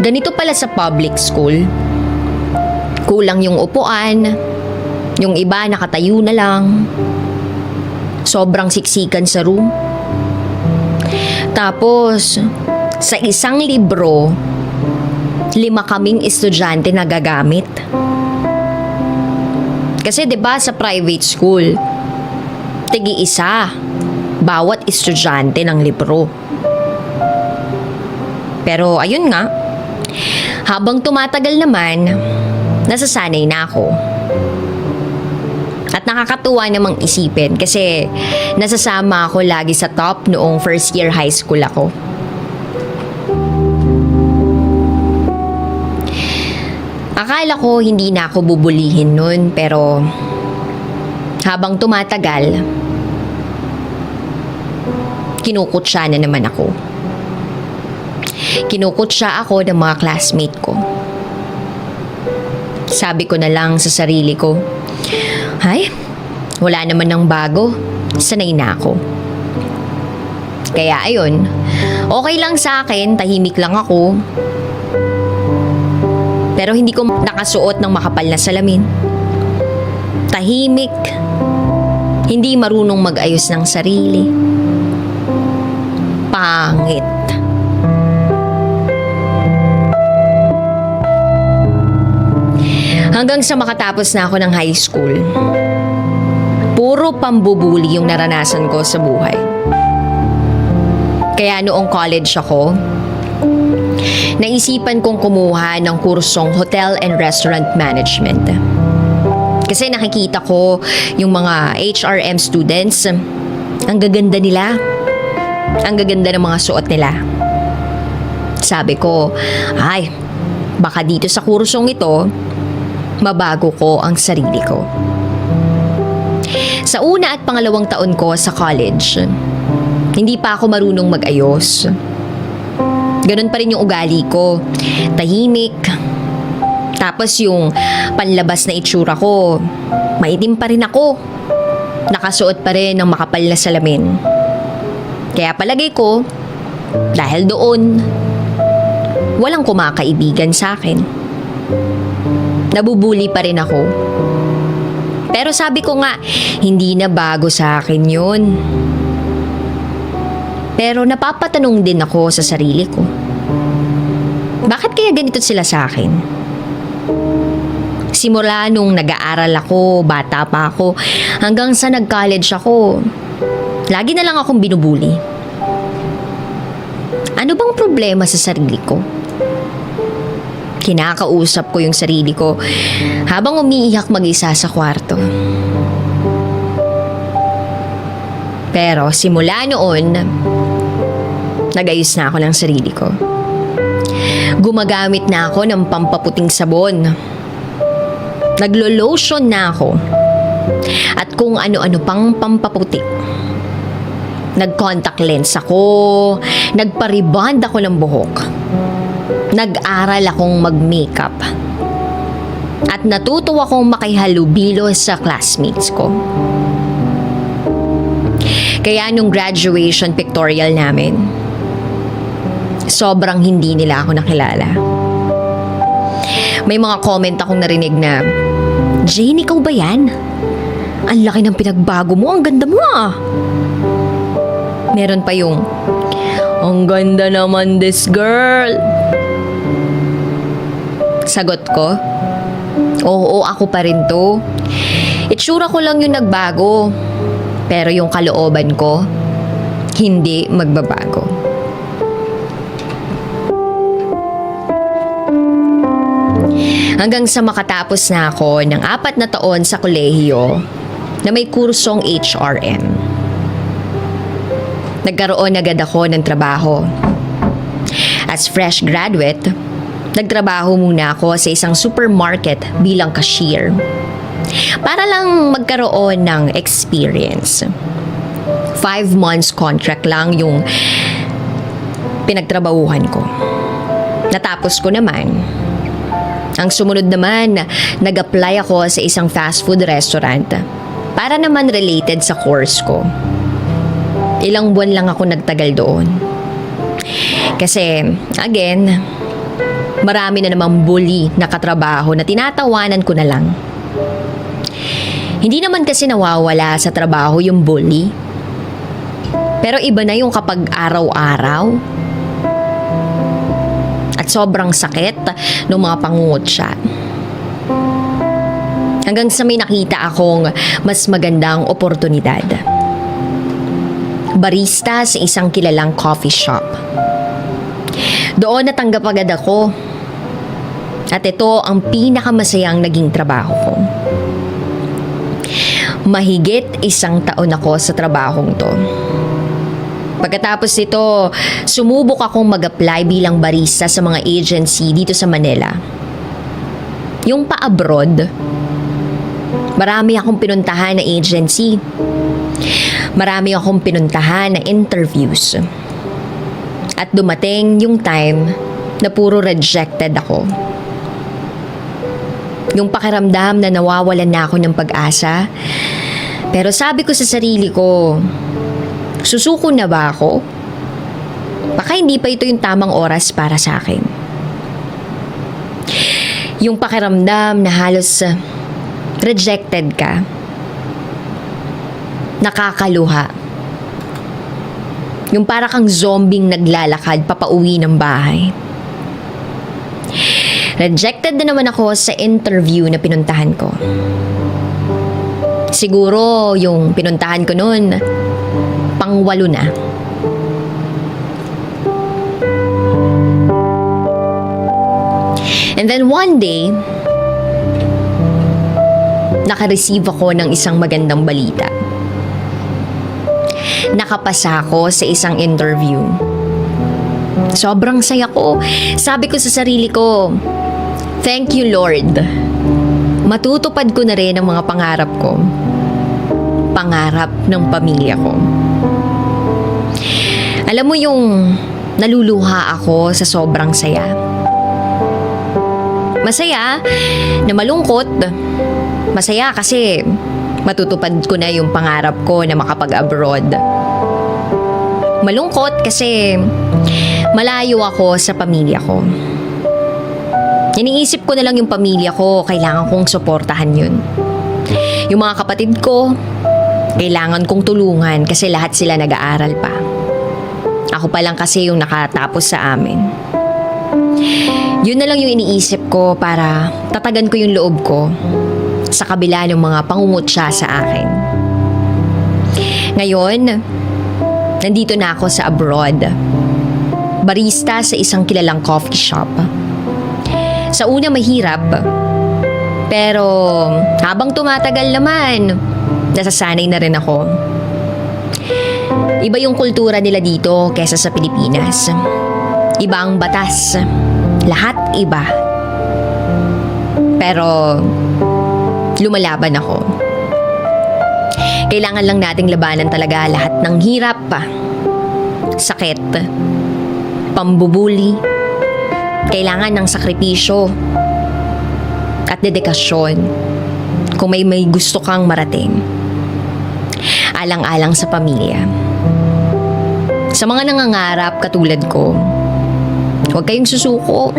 ganito pala sa public school. Kulang yung upuan, yung iba nakatayo na lang. Sobrang siksikan sa room. Tapos, sa isang libro, 5 kaming estudyante na gagamit. Kasi 'di ba sa private school, tigi-isa bawat estudyante ng libro. Pero ayun nga, habang tumatagal naman, nasasanay na ako. At nakakatuwa namang isipin kasi nasasama ako lagi sa top noong first year high school ako. Akala ko hindi na ako bubulihin nun, pero habang tumatagal, kinukutsa na naman ako. Kinukutsa ako ng mga classmate ko. Sabi ko na lang sa sarili ko, "Ay, wala naman ng bago. Sanay na ako." Kaya ayun, okay lang sa akin, tahimik lang ako. Pero hindi ko nakasuot ng makapal na salamin. Tahimik. Hindi marunong mag-ayos ng sarili. Pangit. Hanggang sa makatapos na ako ng high school, puro pambubuli yung naranasan ko sa buhay. Kaya noong college ako, naisipan kong kumuha ng kursong Hotel and Restaurant Management. Kasi nakikita ko yung mga HRM students Ang gaganda nila. Ang gaganda ng mga suot nila. Sabi ko, ay, baka dito sa kursong ito, mabago ko ang sarili ko. Sa una at pangalawang taon ko sa college, hindi pa ako marunong mag-ayos. Ganun pa rin yung ugali ko. Tahimik. Tapos yung panlabas na itsura ko, maitim pa rin ako. Nakasuot pa rin ng makapal na salamin. Kaya palagay ko, dahil doon, walang kumakaibigan sa akin. Nabubuli pa rin ako. Pero sabi ko nga, hindi na bago sa akin yun. Pero napapatanong din ako sa sarili ko. Bakit kaya ganito sila sa akin? Simula nung nag-aaral ako, bata pa ako, hanggang sa nag-college ako, lagi na lang akong binubuli. Ano bang problema sa sarili ko? Kinakausap ko yung sarili ko habang umiiyak mag-isa sa kwarto. Pero simula noon, nag-ayos na ako ng sarili ko. Gumagamit na ako ng pampaputing sabon. Naglo-lotion na ako. At kung ano-ano pang pampaputi. Nag-contact lens ako. Nagpa-rebond ako ng buhok. Nag-aral akong mag-makeup. At natuto akong makihalubilo sa classmates ko. Kaya nung graduation pictorial namin, sobrang hindi nila ako nakilala. May mga comment akong narinig na, Jane, ikaw ba yan? Ang laki ng pinagbago mo, ang ganda mo ah. Meron pa yung, ang ganda naman this girl. Sagot ko, oo, ako pa rin to. Itsura ko lang yung nagbago. Pero yung kalooban ko, hindi magbabago. Hanggang sa makatapos na ako ng 4 na taon sa kolehiyo na may kursong HRM. Nagkaroon agad ako ng trabaho. As fresh graduate, nagtrabaho muna ako sa isang supermarket bilang cashier. Para lang magkaroon ng experience. 5 months contract lang yung pinagtrabahuhan ko. Natapos ko naman. Ang sumunod naman, nag-apply ako sa isang fast food restaurant para naman related sa course ko. Ilang buwan lang ako nagtagal doon. Kasi, again, marami na namang bully na katrabaho na tinatawanan ko na lang. Hindi naman kasi nawawala sa trabaho yung bully. Pero iba na yung kapag araw-araw. At sobrang sakit ng mga pangungutya. Hanggang sa may nakita akong mas magandang oportunidad. Barista sa isang kilalang coffee shop. Doon natanggap agad ako. At ito ang pinakamasayang naging trabaho ko. Mahigit 1 taon ako sa trabahong to. Pagkatapos nito, sumubok akong mag-apply bilang barista sa mga agency dito sa Manila. Yung pa-abroad, marami akong pinuntahan na agency. Marami akong pinuntahan na interviews. At dumating yung time na puro rejected ako. Yung pakiramdam na nawawalan na ako ng pag-asa. Pero sabi ko sa sarili ko, susuko na ba ako? Baka hindi pa ito yung tamang oras para sa akin. Yung pakiramdam na halos rejected ka. Nakakaluha. Yung para kang zombing naglalakad papauwi ng bahay. Rejected na naman ako sa interview na pinuntahan ko. Siguro yung pinuntahan ko noon, pang-8 na. And then one day, naka-receive ako ng isang magandang balita. nakapasa ako sa isang interview. Sobrang saya ko. Sabi ko sa sarili ko, thank you Lord. Matutupad ko na rin ang mga pangarap ko. Pangarap ng pamilya ko. Alam mo yung naluluha ako sa sobrang saya. Masaya na malungkot. Masaya kasi matutupad ko na yung pangarap ko na makapag-abroad. Malungkot kasi malayo ako sa pamilya ko. Iniisip ko na lang yung pamilya ko, kailangan kong suportahan yun. Yung mga kapatid ko, kailangan kong tulungan kasi lahat sila nag-aaral pa. Ako pa lang kasi yung nakatapos sa amin. Yun na lang yung iniisip ko para tatagan ko yung loob ko sa kabila ng mga pangungutya sa akin. Ngayon, nandito na ako sa abroad. Barista sa isang kilalang coffee shop. Sa una mahirap, pero habang tumatagal naman, nasasanay na rin ako. Iba yung kultura nila dito kesa sa Pilipinas. Iba ang batas. Lahat iba. Pero lumalaban ako. Kailangan lang nating labanan talaga lahat ng hirap, sakit, pambubuli. Kailangan ng sakripisyo at dedikasyon kung may gusto kang marating. Alang-alang sa pamilya. Sa mga nangangarap katulad ko, huwag kayong susuko.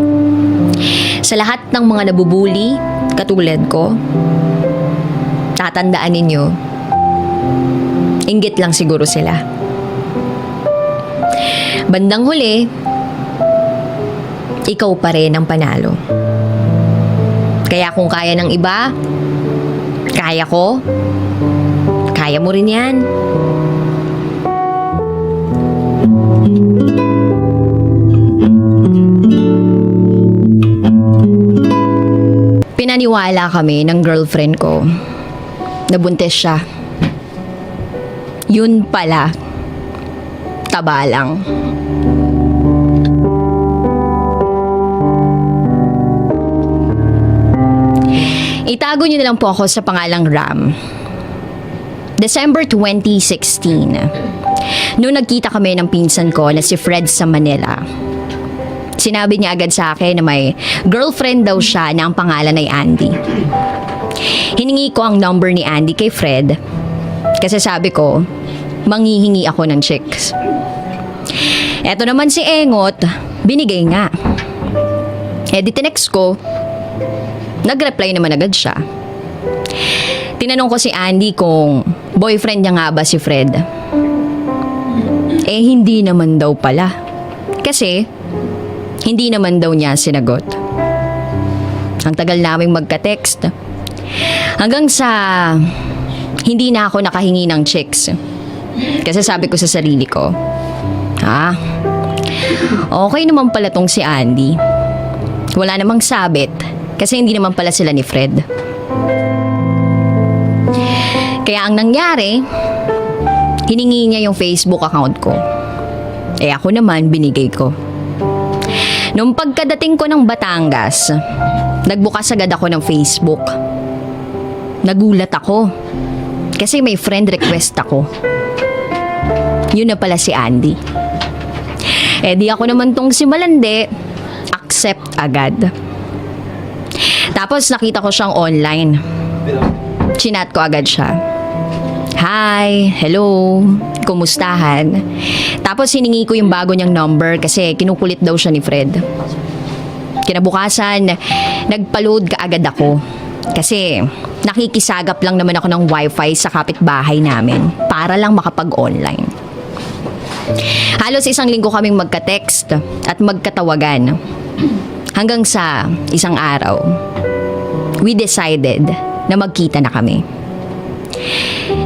Sa lahat ng mga nabubuli katulad ko, tatandaan ninyo, inggit lang siguro sila. Bandang huli, ikaw pa rin ang panalo. Kaya kung kaya ng iba, kaya ko, kaya mo rin yan. Pinaniwala kami ng girlfriend ko. Nabuntis siya. Yun pala, taba lang. Itago niyo na lang po ako sa pangalang Ram. December 2016. Noong nagkita kami ng pinsan ko na si Fred sa Manila. Sinabi niya agad sa akin na may girlfriend daw siya na ang pangalan ay Andy. Hiningi ko ang number ni Andy kay Fred kasi sabi ko, manghihingi ako ng chicks. Eto naman si Engot, binigay nga. Di tinext ko, nag-reply naman agad siya. Tinanong ko si Andy kung boyfriend niya nga ba si Fred. Hindi naman daw pala. Kasi hindi naman daw niya sinagot. Ang tagal naming magka-text. Hanggang sa hindi na ako nakahingi ng chicks. Kasi sabi ko sa sarili ko, okay naman pala tong si Andy. Wala namang sabit. Kasi hindi naman pala sila ni Fred. Kaya ang nangyari, hiningi niya yung Facebook account ko. Ako naman binigay ko. Nung pagkadating ko ng Batangas, nagbukas agad ako ng Facebook. Nagulat ako. Kasi may friend request ako. Yun na pala si Andy. Di ako naman tong si Malande, accept agad. Tapos nakita ko siyang online. Chinat ko agad siya. Hi, hello, kumustahan? Tapos hiningi ko yung bago niyang number kasi kinukulit daw siya ni Fred. Kinabukasan, nagpa-load kaagad ako. Kasi nakikisagap lang naman ako ng wifi sa kapitbahay namin para lang makapag-online. Halos 1 linggo kaming magka-text at magkatawagan. Hanggang sa isang araw, we decided na magkita na kami.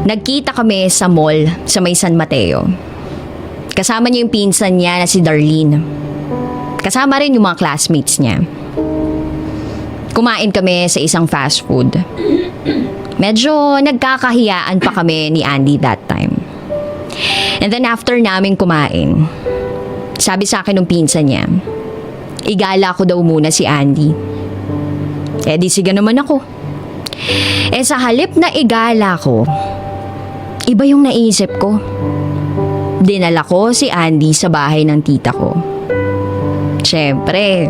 Nagkita kami sa mall sa may San Mateo. Kasama niya yung pinsan niya na si Darlene. Kasama rin yung mga classmates niya. Kumain kami sa isang fast food. Medyo nagkakahiyaan pa kami ni Andy that time. And then after namin kumain, sabi sa akin ng pinsan niya, igala ko daw muna si Andy. Eh di sige naman ako. Eh sa halip na igala ko, iba yung naisip ko. Dinala ko si Andy sa bahay ng tita ko. Siyempre,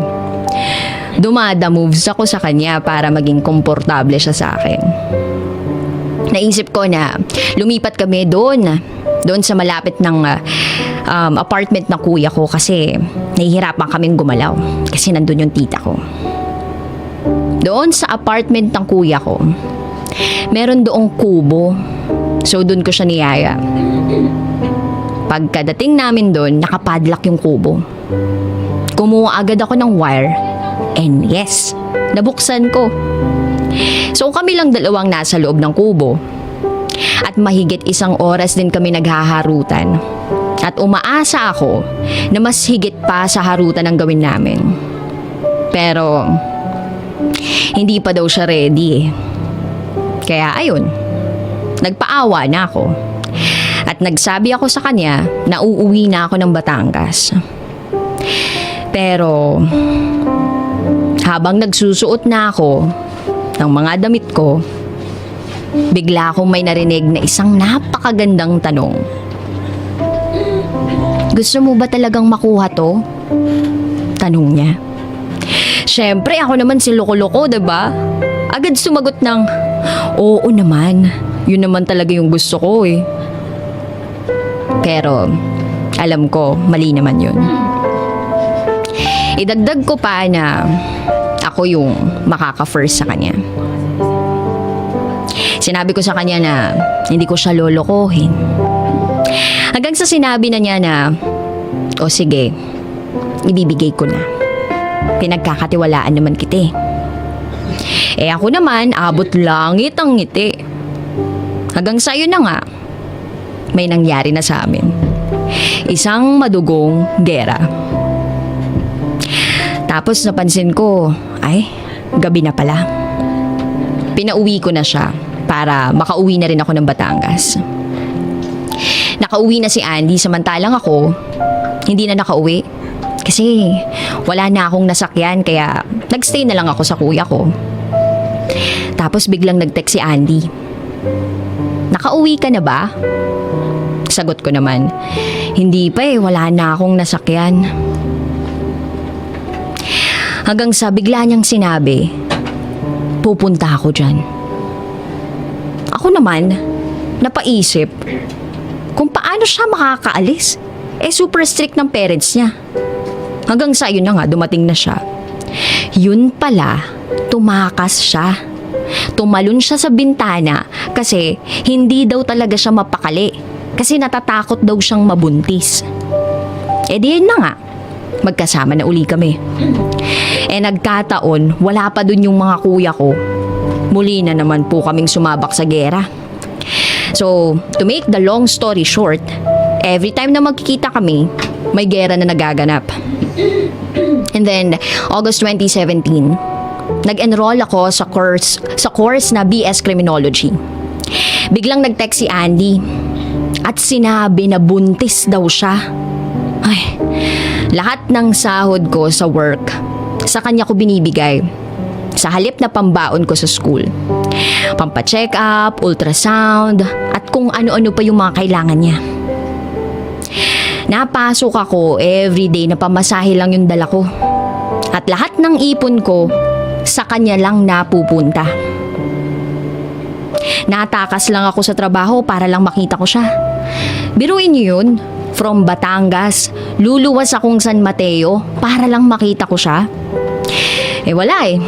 dumada-moves ako sa kanya para maging komportable siya sa akin. Naisip ko na lumipat kami doon sa malapit ng apartment ng kuya ko kasi nahihirapan kaming gumalaw kasi nandun yung tita ko. Doon sa apartment ng kuya ko, meron doong kubo. So doon ko siya niyaya. Pagkadating namin doon, nakapadlock yung kubo. Kumuha agad ako ng wire and yes, nabuksan ko. So kami lang dalawang nasa loob ng kubo. At mahigit 1 oras din kami naghaharutan. At umaasa ako na mas higit pa sa harutan ang gawin namin. Pero hindi pa daw siya ready eh. Kaya ayun, nagpaawa na ako. At nagsabi ako sa kanya na uuwi na ako ng Batangas. Pero habang nagsusuot na ako ng mga damit ko, bigla akong may narinig na isang napakagandang tanong. Gusto mo ba talagang makuha to? Tanong niya. Siyempre ako naman si loko-loko, diba? Agad sumagot ng, oo naman, yun naman talaga yung gusto ko eh. Pero alam ko, mali naman yun. Idagdag ko pa na ako yung makaka-first sa kanya. Sinabi ko sa kanya na hindi ko siya lolokohin. Hanggang sa sinabi na niya na, o sige, ibibigay ko na. Pinagkakatiwalaan naman kita eh. Eh ako naman, abot langit ang ngiti. Hanggang sa yun na nga, may nangyari na sa amin. Isang madugong gera. Tapos napansin ko, ay, gabi na pala. Pinauwi ko na siya para makauwi na rin ako ng Batangas. Nakauwi na si Andy samantalang ako, hindi na nakauwi. Kasi wala na akong nasakyan kaya nagstay na lang ako sa kuya ko. Tapos biglang nag-text si Andy. Nakauwi ka na ba? Sagot ko naman, hindi pa eh, wala na akong nasakyan. Hanggang sa bigla niyang sinabi, pupunta ako dyan. Ako naman, napaisip, kung paano siya makakaalis. Eh super strict ng parents niya. Hanggang sa yun na nga, dumating na siya. Yun pala, tumakas siya. Tumalon siya sa bintana kasi hindi daw talaga siya mapakali. Kasi natatakot daw siyang mabuntis. Eh di yun na nga, magkasama na uli kami. Eh nagkataon, wala pa dun yung mga kuya ko. Muli na naman po kaming sumabak sa gera. So, to make the long story short, every time na magkikita kami, may gera na nagaganap. And then, August 2017, nag-enroll ako sa course na BS Criminology. Biglang nag-text si Andy at sinabi na buntis daw siya. Ay, lahat ng sahod ko sa work, sa kanya ko binibigay. Sa halip na pambaon ko sa school. Pampa-check up, ultrasound, at kung ano-ano pa yung mga kailangan niya. Napasok ako everyday na pamasahe lang yung dala ko. At lahat ng ipon ko, sa kanya lang napupunta. Natakas lang ako sa trabaho para lang makita ko siya. Biruin niyo yun, from Batangas, luluwas akong San Mateo para lang makita ko siya. Eh wala eh.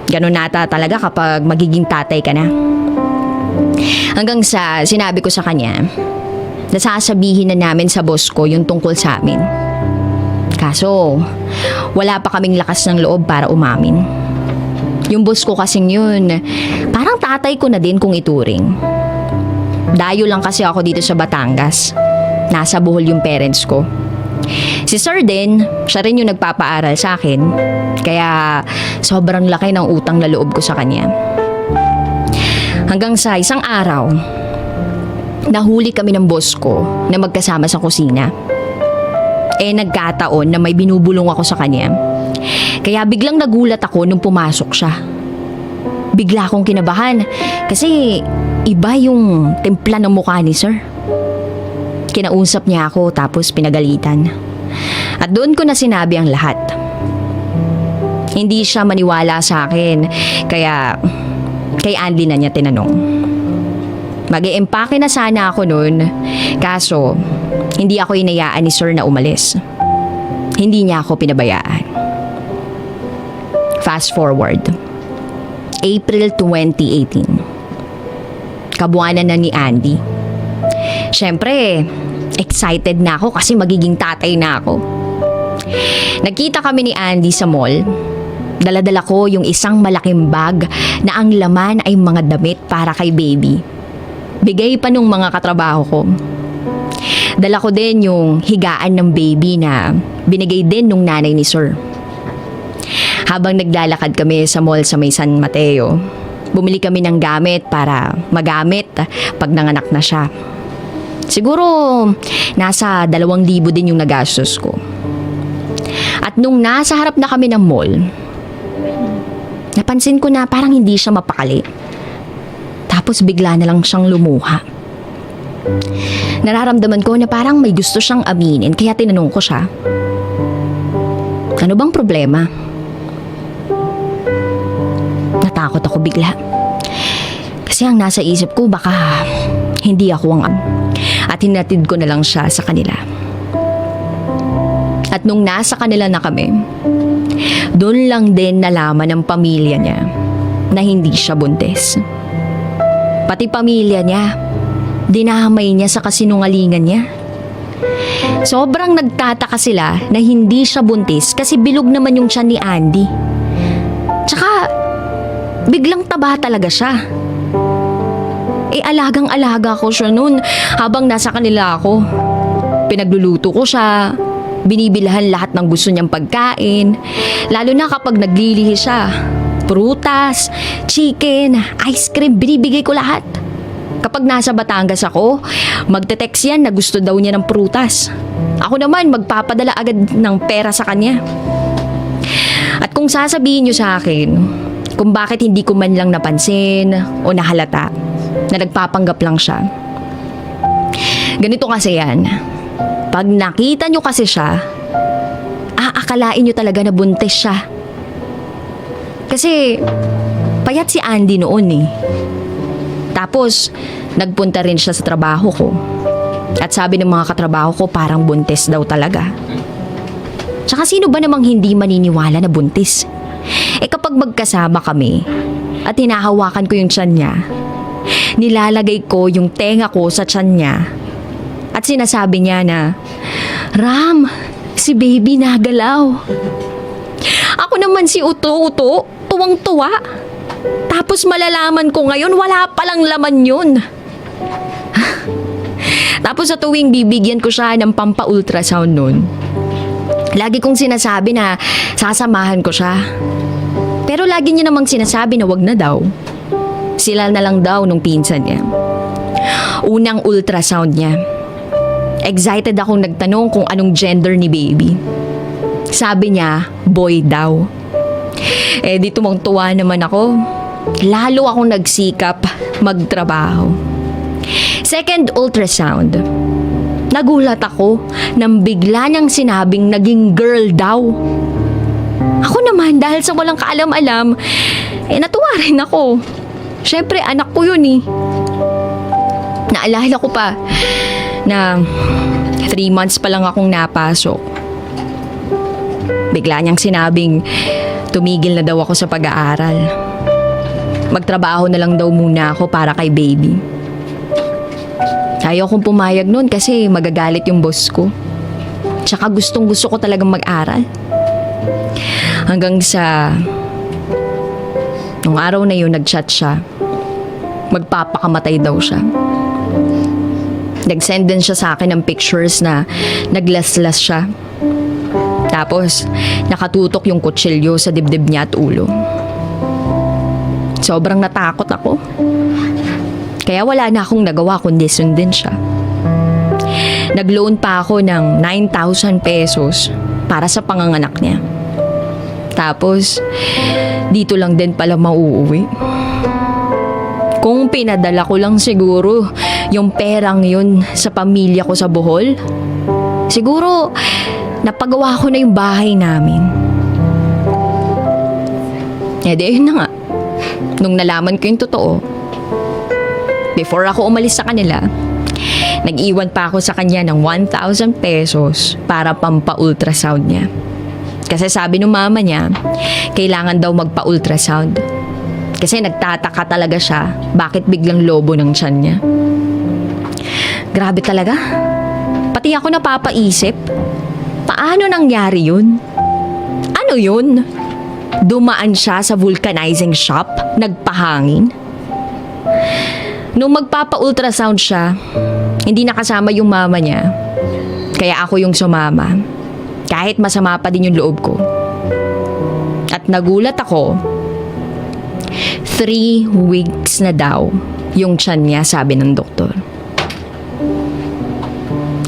Ganun nata talaga kapag magiging tatay ka na. Hanggang sa sinabi ko sa kanya, nasasabihin na namin sa boss ko yung tungkol sa amin. Kaso, wala pa kaming lakas ng loob para umamin. Yung boss ko kasing yun, parang tatay ko na din kung ituring. Dayo lang kasi ako dito sa Batangas. Nasa Bohol yung parents ko. Si Sir din, siya rin yung nagpapaaral sa akin. Kaya sobrang laki ng utang na loob ko sa kanya. Hanggang sa isang araw, nahuli kami ng boss ko na magkasama sa kusina. Nagkataon na may binubulong ako sa kanya. Kaya biglang nagulat ako nung pumasok siya. Bigla akong kinabahan kasi iba yung timpla ng mukha ni sir. Kinausap niya ako tapos pinagalitan. At doon ko na sinabi ang lahat. Hindi siya maniwala sa akin kaya kay Andy na niya tinanong. Mag-i-empake na sana ako noon kaso hindi ako inayaan ni sir na umalis. Hindi niya ako pinabayaan. Fast forward. April 2018. Kabuwanan na ni Andy. Siyempre, excited na ako kasi magiging tatay na ako. Nagkita kami ni Andy sa mall. Dala-dala ko yung isang malaking bag na ang laman ay mga damit para kay baby. Bigay pa nung mga katrabaho ko. Dala ko din yung higaan ng baby na binigay din nung nanay ni sir. Habang naglalakad kami sa mall sa may San Mateo, bumili kami ng gamit para magamit pag nanganak na siya. Siguro nasa 2,000 din yung nagastos ko. At nung nasa harap na kami ng mall, napansin ko na parang hindi siya mapakali. Tapos bigla na lang siyang lumuha. Nararamdaman ko na parang may gusto siyang aminin kaya tinanong ko siya. Ano bang problema? Natakot ako bigla. Kasi ang nasa isip ko baka hindi ako ang at hinatid ko na lang siya sa kanila. At nung nasa kanila na kami, doon lang din nalaman ng pamilya niya na hindi siya buntis. Pati pamilya niya, dinamay niya sa kasinungalingan niya. Sobrang nagtataka sila na hindi siya buntis kasi bilog naman yung tiyan ni Andy. Tsaka, biglang taba talaga siya. Alagang-alaga ko siya noon habang nasa kanila ako. Pinagluluto ko siya, binibilhan lahat ng gusto niyang pagkain, lalo na kapag naglilihi siya. Prutas, chicken, ice cream, binibigay ko lahat. Kapag nasa Batangas ako, magte-text yan na gusto daw niya ng prutas. Ako naman magpapadala agad ng pera sa kanya. At kung sasabihin niyo sa akin kung bakit hindi ko man lang napansin o nahalata na nagpapanggap lang siya, ganito kasi yan. Pag nakita niyo kasi siya, aakalain niyo talaga na buntis siya. Kasi payat si Andy noon eh. Tapos, nagpunta rin siya sa trabaho ko. At sabi ng mga katrabaho ko parang buntis daw talaga. Tsaka sino ba namang hindi maniniwala na buntis? Kapag magkasama kami at hinahawakan ko yung tiyan niya, nilalagay ko yung tenga ko sa tiyan niya at sinasabi niya na, "Ram, si baby nagalaw." Ako naman si Uto-Uto, tuwang-tuwa. Tapos malalaman ko ngayon, wala palang laman yun. Tapos sa tuwing bibigyan ko siya ng pampa-ultrasound nun, lagi kong sinasabi na sasamahan ko siya. Pero lagi niya namang sinasabi na wag na daw. Sila na lang daw nung pinsan niya. Unang ultrasound niya, excited akong nagtanong kung anong gender ni baby. Sabi niya, boy daw. Di tumang-tuwa naman ako. Lalo akong nagsikap magtrabaho. Second ultrasound, nagulat ako nang bigla niyang sinabing naging girl daw. Ako naman dahil sa walang kaalam-alam, natuwa rin ako. Siyempre anak ko yun eh. Naalala ko pa na 3 months pa lang akong napasok. Bigla niyang sinabing tumigil na daw ako sa pag-aaral. Magtrabaho na lang daw muna ako para kay baby. Ayaw kong pumayag nun kasi magagalit yung boss ko. Tsaka gustong gusto ko talagang mag-aral. Hanggang sa nung araw na yun nag-chat siya. Magpapakamatay daw siya. Nag-send din siya sa akin ng pictures na naglaslas siya. Tapos nakatutok yung kutsilyo sa dibdib niya at ulo. Sobrang natakot ako. Kaya wala na akong nagawa kundi sundin siya. Nag-loan pa ako ng 9,000 pesos para sa panganganak niya. Tapos, dito lang din pala mauuwi. Kung pinadala ko lang siguro yung perang yun sa pamilya ko sa Bohol, siguro napagawa ko na yung bahay namin. Yun na nga. Nung nalaman ko yung totoo, before ako umalis sa kanila, nag-iwan pa ako sa kanya ng 1,000 pesos para pampa-ultrasound niya. Kasi sabi ng mama niya, kailangan daw magpa-ultrasound. Kasi nagtataka talaga siya bakit biglang lobo ng tiyan niya. Grabe talaga. Pati ako napapaisip, paano nangyari yun? Ano yun? Dumaan siya sa vulcanizing shop, nagpahangin. Nung magpapa-ultrasound siya, hindi nakasama yung mama niya. Kaya ako yung sumama. Kahit masama pa din yung loob ko. At nagulat ako, 3 weeks na daw yung tiyan niya, sabi ng doktor.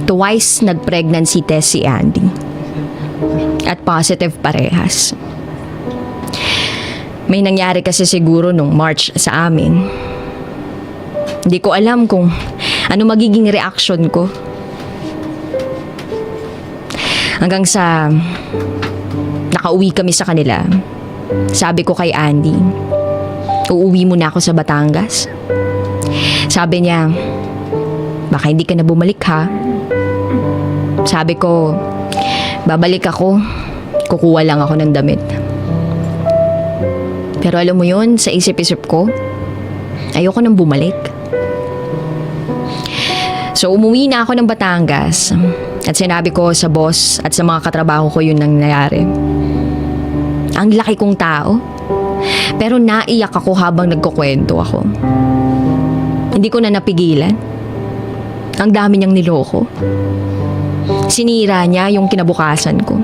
Twice nag-pregnancy test si Andy. At positive parehas. May nangyari kasi siguro nung March sa amin. Hindi ko alam kung ano magiging reaction ko. Hanggang sa nakauwi kami sa kanila, sabi ko kay Andy, uuwi muna ako sa Batangas. Sabi niya, baka hindi ka na bumalik ha. Sabi ko, babalik ako, kukuha lang ako ng damit. Pero alam mo yun, sa isip-isip ko, ayoko nang bumalik. So umuwi na ako ng Batangas at sinabi ko sa boss at sa mga katrabaho ko yun nangyayari. Ang laki kong tao, pero naiyak ako habang nagkukwento ako. Hindi ko na napigilan. Ang dami niyang niloko. Sinira niya yung kinabukasan ko.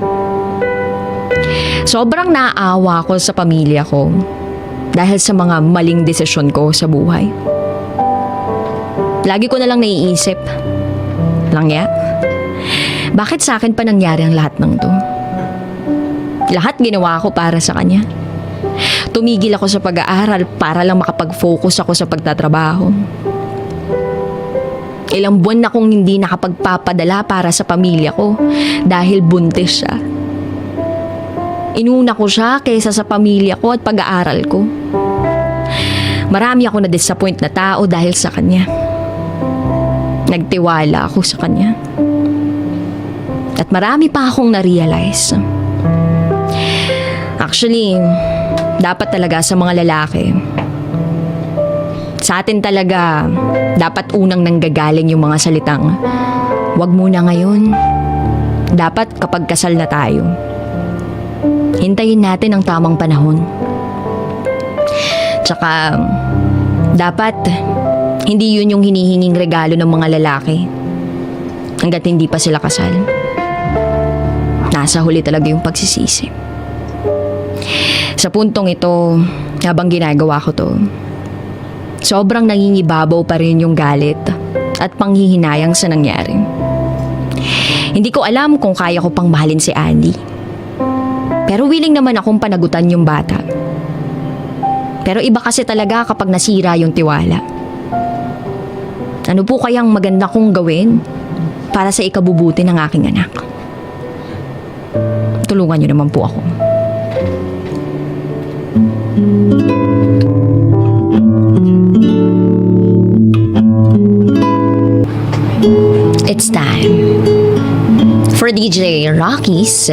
Sobrang naawa ko sa pamilya ko dahil sa mga maling desisyon ko sa buhay. Lagi ko na lang naiisip, Langya, bakit sa akin pa nangyari ang lahat ng to? Lahat ginawa ko para sa kanya. Tumigil ako sa pag-aaral para lang makapag-focus ako sa pagtatrabaho. Ilang buwan na akong hindi nakapagpapadala para sa pamilya ko dahil buntis siya. Inuna ko siya kaysa sa pamilya ko at pag-aaral ko. Marami ako na-disappoint na tao dahil sa kanya. Nagtiwala ako sa kanya. At marami pa akong na-realize. Actually, dapat talaga sa mga lalaki, sa atin talaga, dapat unang nanggagaling yung mga salitang, wag muna ngayon. Dapat kapag kasal na tayo, hintayin natin ang tamang panahon. Tsaka, dapat hindi yun yung hinihinging regalo ng mga lalaki hanggat hindi pa sila kasal. Nasa huli talaga yung pagsisisi. Sa puntong ito, habang ginagawa ko to, sobrang nangingibabaw pa rin yung galit at panghihinayang sa nangyari. Hindi ko alam kung kaya ko pang mahalin si Andy. Pero willing naman akong panagutan yung bata. Pero iba kasi talaga kapag nasira yung tiwala. Ano po kayang maganda kong gawin para sa ikabubuti ng aking anak? Tulungan niyo naman po ako. It's time for DJ Rocky's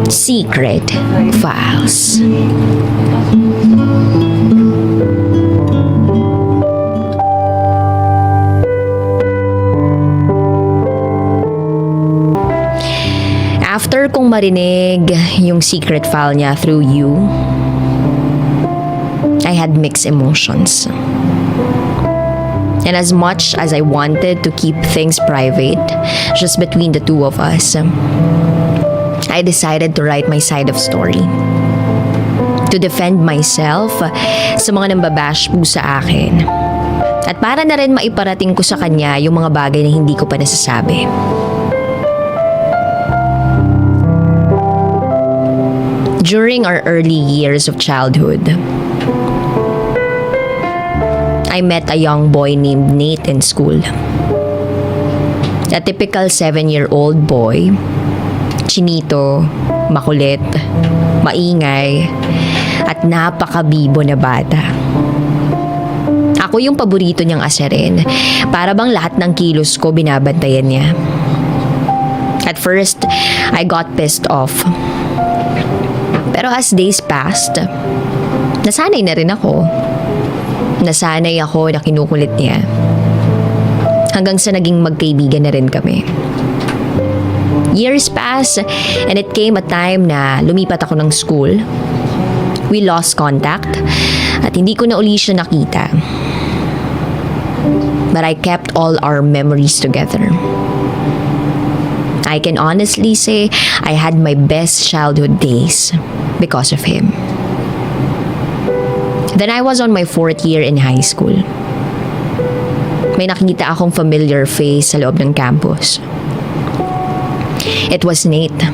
Secret Files. After kong marinig yung secret file niya through you, I had mixed emotions. And as much as I wanted to keep things private, just between the two of us, I decided to write my side of story. To defend myself sa mga nambabash po sa akin. At para na rin maiparating ko sa kanya yung mga bagay na hindi ko pa nasasabi. During our early years of childhood, I met a young boy named Nate in school. A typical 7-year-old boy, chinito, makulit, maingay, at napakabibo na bata. Ako yung paborito niyang asarin. Para bang lahat ng kilos ko binabantayan niya. At first, I got pissed off. Pero as days passed, nasanay na rin ako. Nasanay ako na kinukulit niya. Hanggang sa naging magkaibigan na rin kami. Years passed and it came a time na lumipat ako ng school. We lost contact at hindi ko na uli siya nakita. But I kept all our memories together. I can honestly say I had my best childhood days because of him. Then I was on my 4th year in high school. May nakita akong familiar face sa loob ng campus. It was Nate.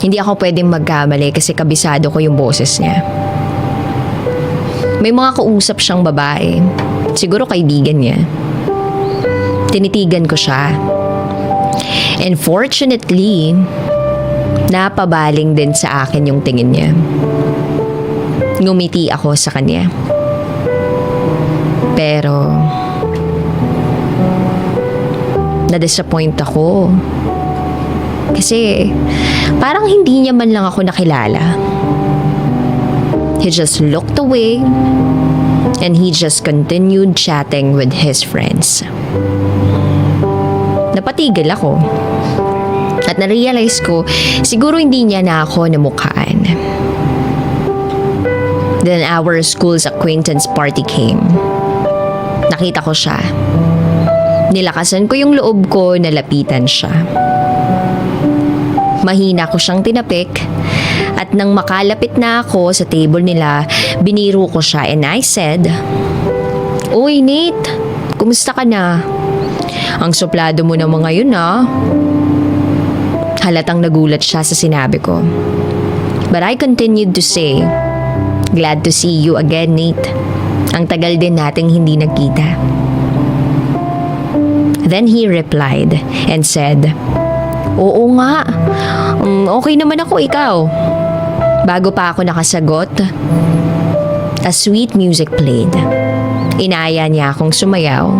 Hindi ako pwedeng magkamali kasi kabisado ko yung boses niya. May mga kausap siyang babae. Siguro kaibigan niya. Tinitigan ko siya. And fortunately, napabaling din sa akin yung tingin niya. Ngumiti ako sa kanya. Pero na-disappoint ako. Kasi parang hindi niya man lang ako nakilala. He just looked away and he just continued chatting with his friends. Napatigil ako. At na-realize ko, siguro hindi niya na ako namukhaan. Then our school's acquaintance party came. Nakita ko siya. Nilakasan ko yung loob ko na lapitan siya. Mahina ko siyang tinapik at nang makalapit na ako sa table nila, biniro ko siya and I said, "Uy, Nate, kumusta ka na? Ang suplado mo naman ngayon ah." Halatang nagulat siya sa sinabi ko. But I continued to say, "Glad to see you again, Nate. Ang tagal din nating hindi nagkita." Then he replied and said, "Oo nga, okay naman ako, ikaw." Bago pa ako nakasagot, a sweet music played. Inaya niya akong sumayaw.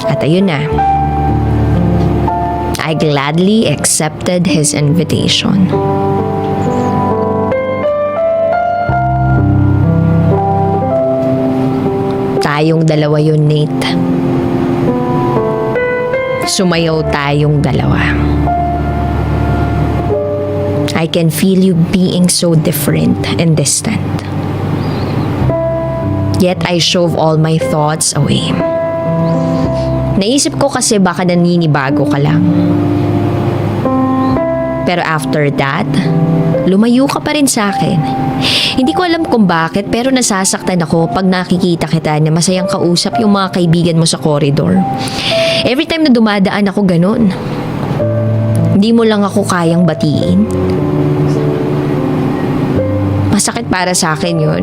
At ayun na. I gladly accepted his invitation. Tayong dalawa yun, Nate. Sumayaw tayong dalawa. I can feel you being so different and distant. Yet I shove all my thoughts away. Naisip ko kasi baka naninibago ka lang. Pero after that, lumayo ka pa rin sa akin. Hindi ko alam kung bakit pero nasasaktan ako pag nakikita kita na masayang kausap yung mga kaibigan mo sa corridor. Every time na dumadaan ako ganun. Hindi mo lang ako kayang batiin. Masakit para sa akin yun.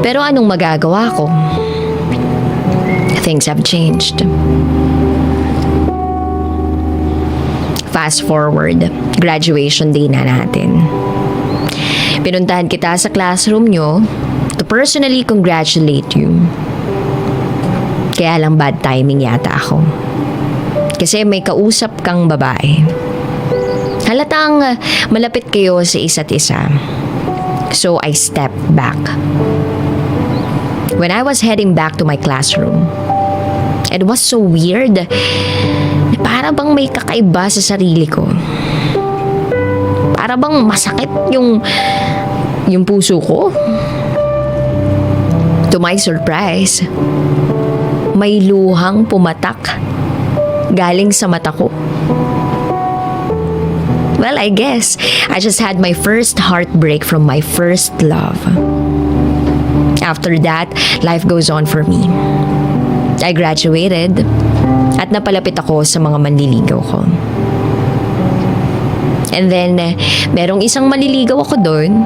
Pero anong magagawa ko? Things have changed. Fast forward, graduation day na natin. Pinuntahan kita sa classroom nyo to personally congratulate you. Kaya lang bad timing yata ako. Kasi may kausap kang babae. Halatang malapit kayo sa isa't isa. So I stepped back. When I was heading back to my classroom, it was so weird. Para bang may kakaiba sa sarili ko. Para bang masakit yung puso ko. To my surprise, may luhang pumatak galing sa mata ko. Well, I guess I just had my first heartbreak from my first love. After that, life goes on for me. I graduated at napalapit ako sa mga manliligaw ko. And then, merong isang manliligaw ako doon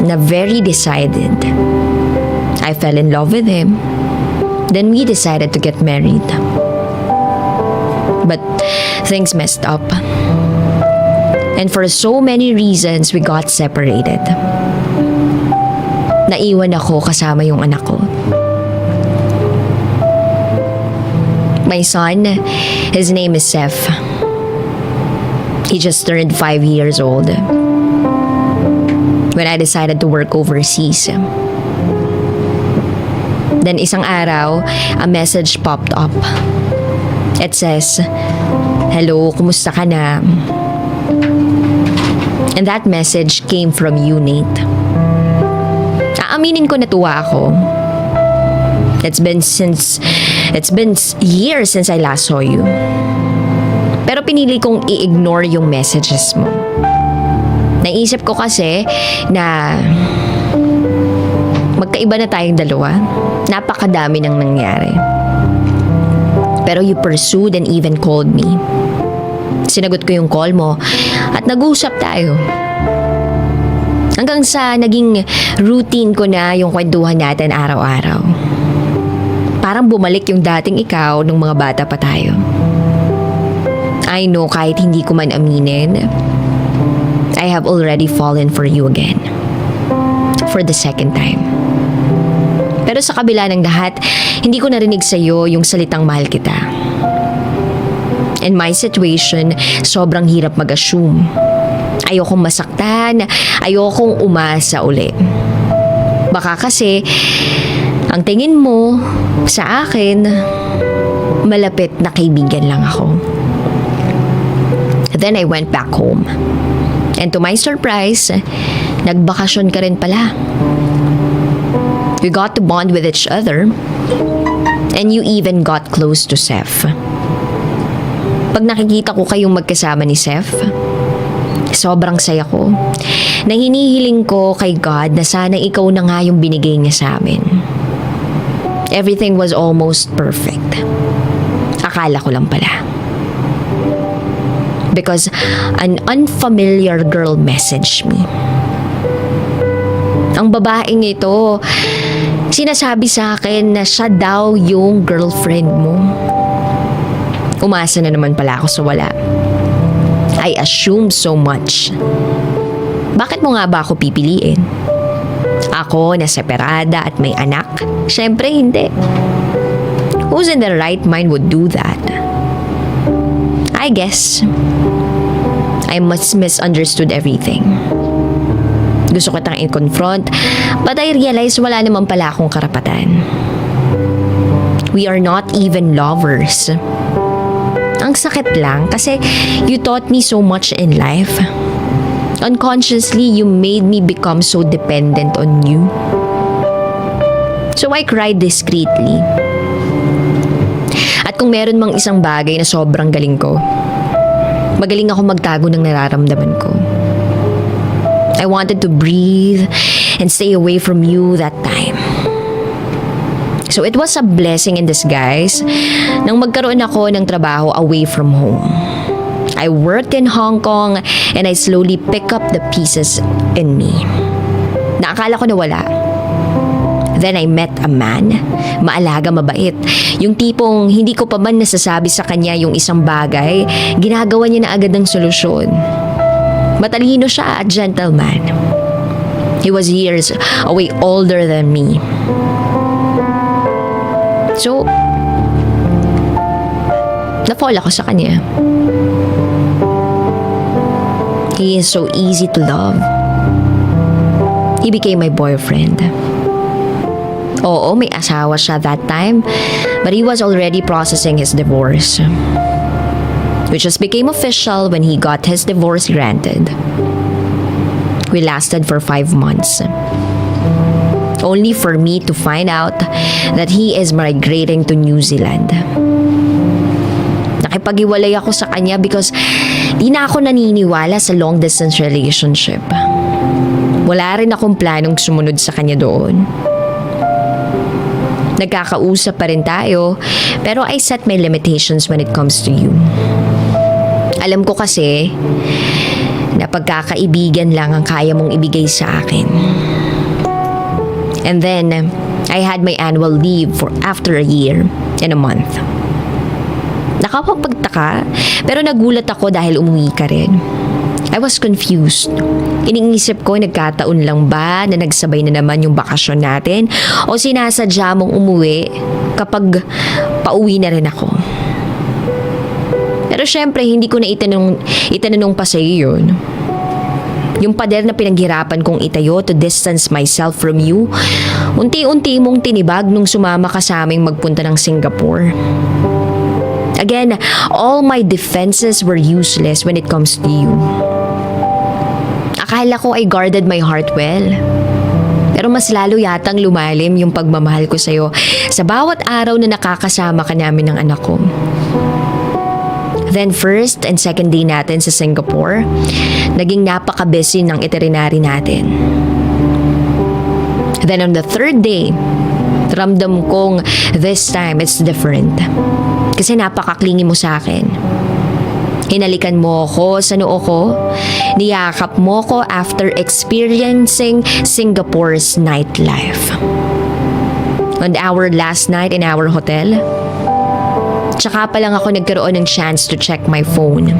na very decided. I fell in love with him. Then we decided to get married. But things messed up. And for so many reasons, we got separated. Naiwan ako kasama yung anak ko. My son, his name is Seth. He just turned 5 years old when I decided to work overseas. Then isang araw, a message popped up. It says, "Hello, kumusta ka na?" And that message came from you, Nate. Aaminin ko natuwa ako. It's been years since I last saw you. Pero pinili kong i-ignore yung messages mo. Naisip ko kasi na magkaiba na tayong dalawa. Napakadami nang nangyari. Pero you pursued and even called me. Sinagot ko yung call mo at nag-usap tayo. Hanggang sa naging routine ko na yung kwentuhan natin araw-araw. Parang bumalik yung dating ikaw nung mga bata pa tayo. I know kahit hindi ko man aminin, I have already fallen for you again. For the second time. Pero sa kabila ng lahat, hindi ko narinig sa'yo yung salitang mahal kita. In my situation, sobrang hirap mag-assume. Ayokong masaktan, ayokong umasa uli. Baka kasi, ang tingin mo sa akin, malapit na kaibigan lang ako. Then I went back home. And to my surprise, nagbakasyon ka rin pala. We got to bond with each other. And you even got close to Seth. Pag nakikita ko kayong magkasama ni Seth, sobrang saya ko. Na hinihiling ko kay God na sana ikaw na nga yung binigay niya sa amin. Everything was almost perfect. Akala ko lang pala. Because an unfamiliar girl messaged me. Ang babaeng ito, sinasabi sa akin na siya daw yung girlfriend mo. Umasa na naman pala ako sa wala. I assumed so much. Bakit mo nga ba ako pipiliin? Ako na separada at may anak? Siyempre hindi. Who's in their right mind would do that? I guess I must misunderstood everything. Gusto ko kitang i-confront, but I realize wala naman pala akong karapatan. We are not even lovers. Ang sakit lang kasi you taught me so much in life. Unconsciously, you made me become so dependent on you. So I cried discreetly. At kung meron mang isang bagay na sobrang galing ko, magaling ako magtago ng nararamdaman ko. I wanted to breathe and stay away from you that time. So it was a blessing in disguise nang magkaroon ako ng trabaho away from home. I worked in Hong Kong and I slowly pick up the pieces in me. Naakala ko na wala. Then I met a man, maalaga, mabait. Yung tipong hindi ko pa man nasasabi sa kanya yung isang bagay, ginagawa niya na agad ng solusyon. Matalino siya at gentleman. He was years away older than me. So, na-fall ako sa kanya. He is so easy to love. He became my boyfriend. Oo, may asawa siya that time, but he was already processing his divorce, which just became official when he got his divorce granted. We lasted for 5 months. Only for me to find out that he is migrating to New Zealand. Nakipag-iwalay ako sa kanya because di na ako naniniwala sa long-distance relationship. wala rin akong planong sumunod sa kanya doon. Nagkakausap pa rin tayo, pero I set my limitations when it comes to you. Alam ko kasi na pagkakaibigan lang ang kaya mong ibigay sa akin. And then, I had my annual leave for after a year and a month. Nakapagtaka, pero nagulat ako dahil umuwi ka rin. I was confused. Iniisip ko, nagkataon lang ba na nagsabay na naman yung bakasyon natin o sinasadya mong umuwi kapag pauwi na rin ako. Pero syempre, hindi ko na itanong pa sa'yo yun. Yung pader na pinaghirapan kong itayo to distance myself from you, unti-unti mong tinibag nung sumama ka sa aming magpunta ng Singapore. Again, all my defenses were useless when it comes to you. Akala ko I guarded my heart well. Pero mas lalo yatang lumalim yung pagmamahal ko sa'yo sa bawat araw na nakakasama ka namin ng anak ko. Then first and second day natin sa Singapore, naging napaka-busy ng itinerary natin. Then on the third day, ramdam kong this time it's different. Kasi napaka-clingy mo sa akin. Hinalikan mo ako sa noo ko, niyakap mo ko after experiencing Singapore's nightlife. On our last night in our hotel, tsaka pa lang ako nagkaroon ng chance to check my phone.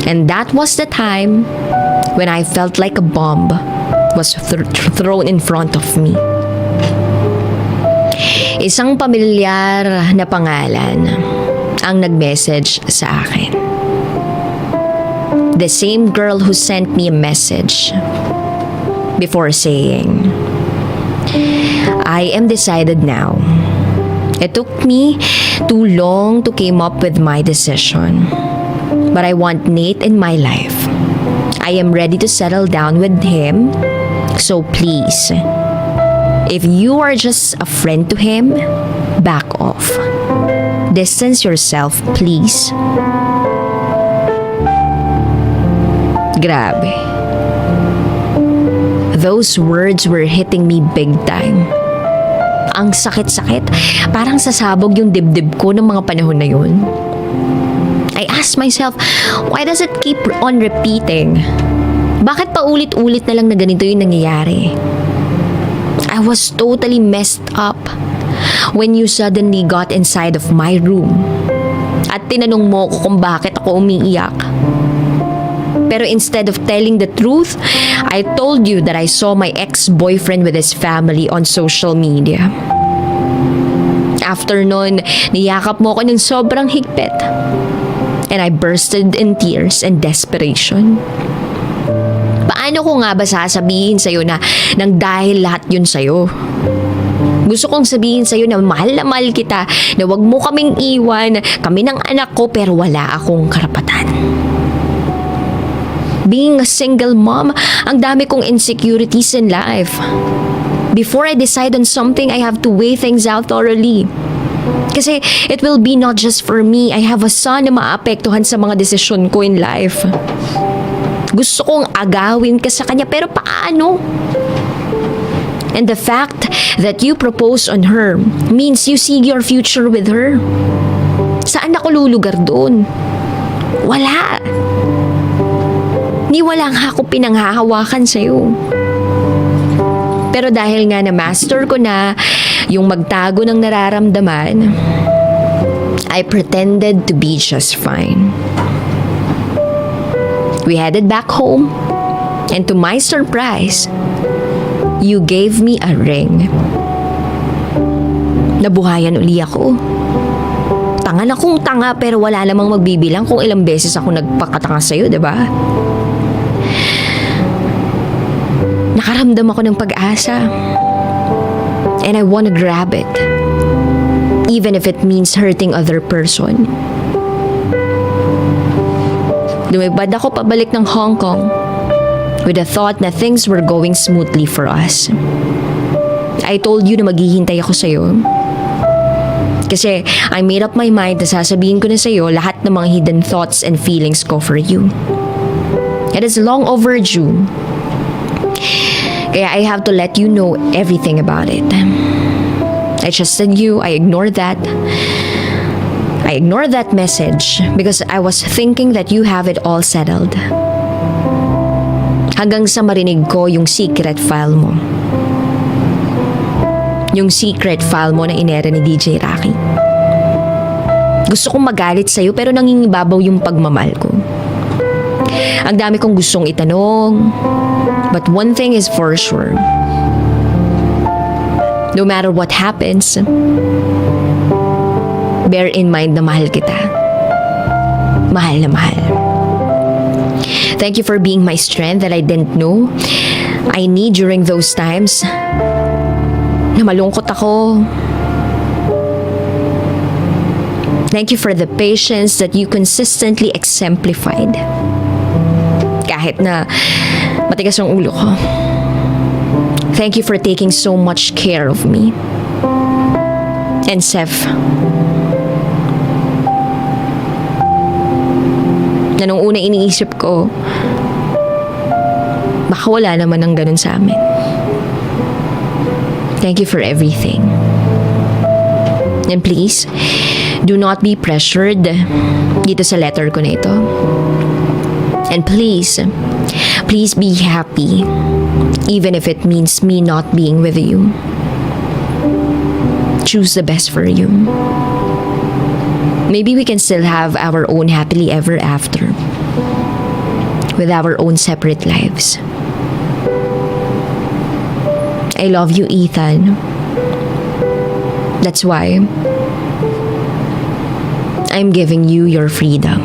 And that was the time when I felt like a bomb was thrown in front of me. Isang pamilyar na pangalan ang nag-message sa akin. The same girl who sent me a message before saying, I am decided now. It took me too long to come up with my decision. But I want Nate in my life. I am ready to settle down with him. So please, if you are just a friend to him, back off. Distance yourself, please. Grabe. Those words were hitting me big time. Ang sakit-sakit. Parang sasabog yung dibdib ko ng mga panahon na yun. I asked myself, why does it keep on repeating? Bakit pa ulit-ulit na lang na ganito yung nangyayari? I was totally messed up when you suddenly got inside of my room at tinanong mo ko kung bakit ako umiiyak. Pero instead of telling the truth, I told you that I saw my ex-boyfriend with his family on social media. After nun, niyakap mo ko ng sobrang higpit. And I bursted in tears and desperation. Paano ko nga ba sasabihin sa'yo na nang dahil lahat yun sa'yo? Gusto kong sabihin sa'yo na mahal kita, na wag mo kaming iwan, kami ng anak ko, pero wala akong karapatan. Being a single mom, ang dami kong insecurities in life. Before I decide on something, I have to weigh things out thoroughly. Kasi it will be not just for me. I have a son na maapektuhan sa mga desisyon ko in life. Gusto kong agawin ka sa kanya, pero paano? And the fact that you propose on her means you see your future with her. Saan ako lulugar doon? Wala. Ni wala nga ako pinanghahawakan sa'yo. Pero dahil nga na-master ko na yung magtago ng nararamdaman, I pretended to be just fine. We headed back home, and to my surprise, you gave me a ring. Nabuhayan uli ako. Tanga na kung tanga, pero wala namang magbibilang kung ilang beses ako nagpakatanga sa'yo, diba? Nakaramdam ako ng pag-asa. And I wanna grab it. Even if it means hurting other person. Lumipad ako pabalik ng Hong Kong with the thought na things were going smoothly for us. I told you na maghihintay ako sa'yo. Kasi I made up my mind na sasabihin ko na sa'yo lahat ng mga hidden thoughts and feelings ko for you. It is long overdue. Kaya I have to let you know everything about it. I trusted you. I ignored that. I ignored that message because I was thinking that you have it all settled. Hanggang sa marinig ko yung secret file mo. Yung secret file mo na inera ni DJ Rocky. Gusto kong magalit sa'yo pero nangingibabaw yung pagmamahal ko. Ang dami kong gustong itanong. But one thing is for sure. No matter what happens, bear in mind na mahal kita. Mahal na mahal. Thank you for being my strength that I didn't know I need during those times na malungkot ako. Thank you for the patience that you consistently exemplified. Kahit na matigas ang ulo ko. Thank you for taking so much care of me. And Seth, na nung una iniisip ko, baka wala naman ng ganun sa amin. Thank you for everything. And please, do not be pressured dito sa letter ko na ito. And please be happy, even if it means me not being with you. Choose the best for you. Maybe we can still have our own happily ever after with our own separate lives. I love you, Ethan. That's why I'm giving you your freedom.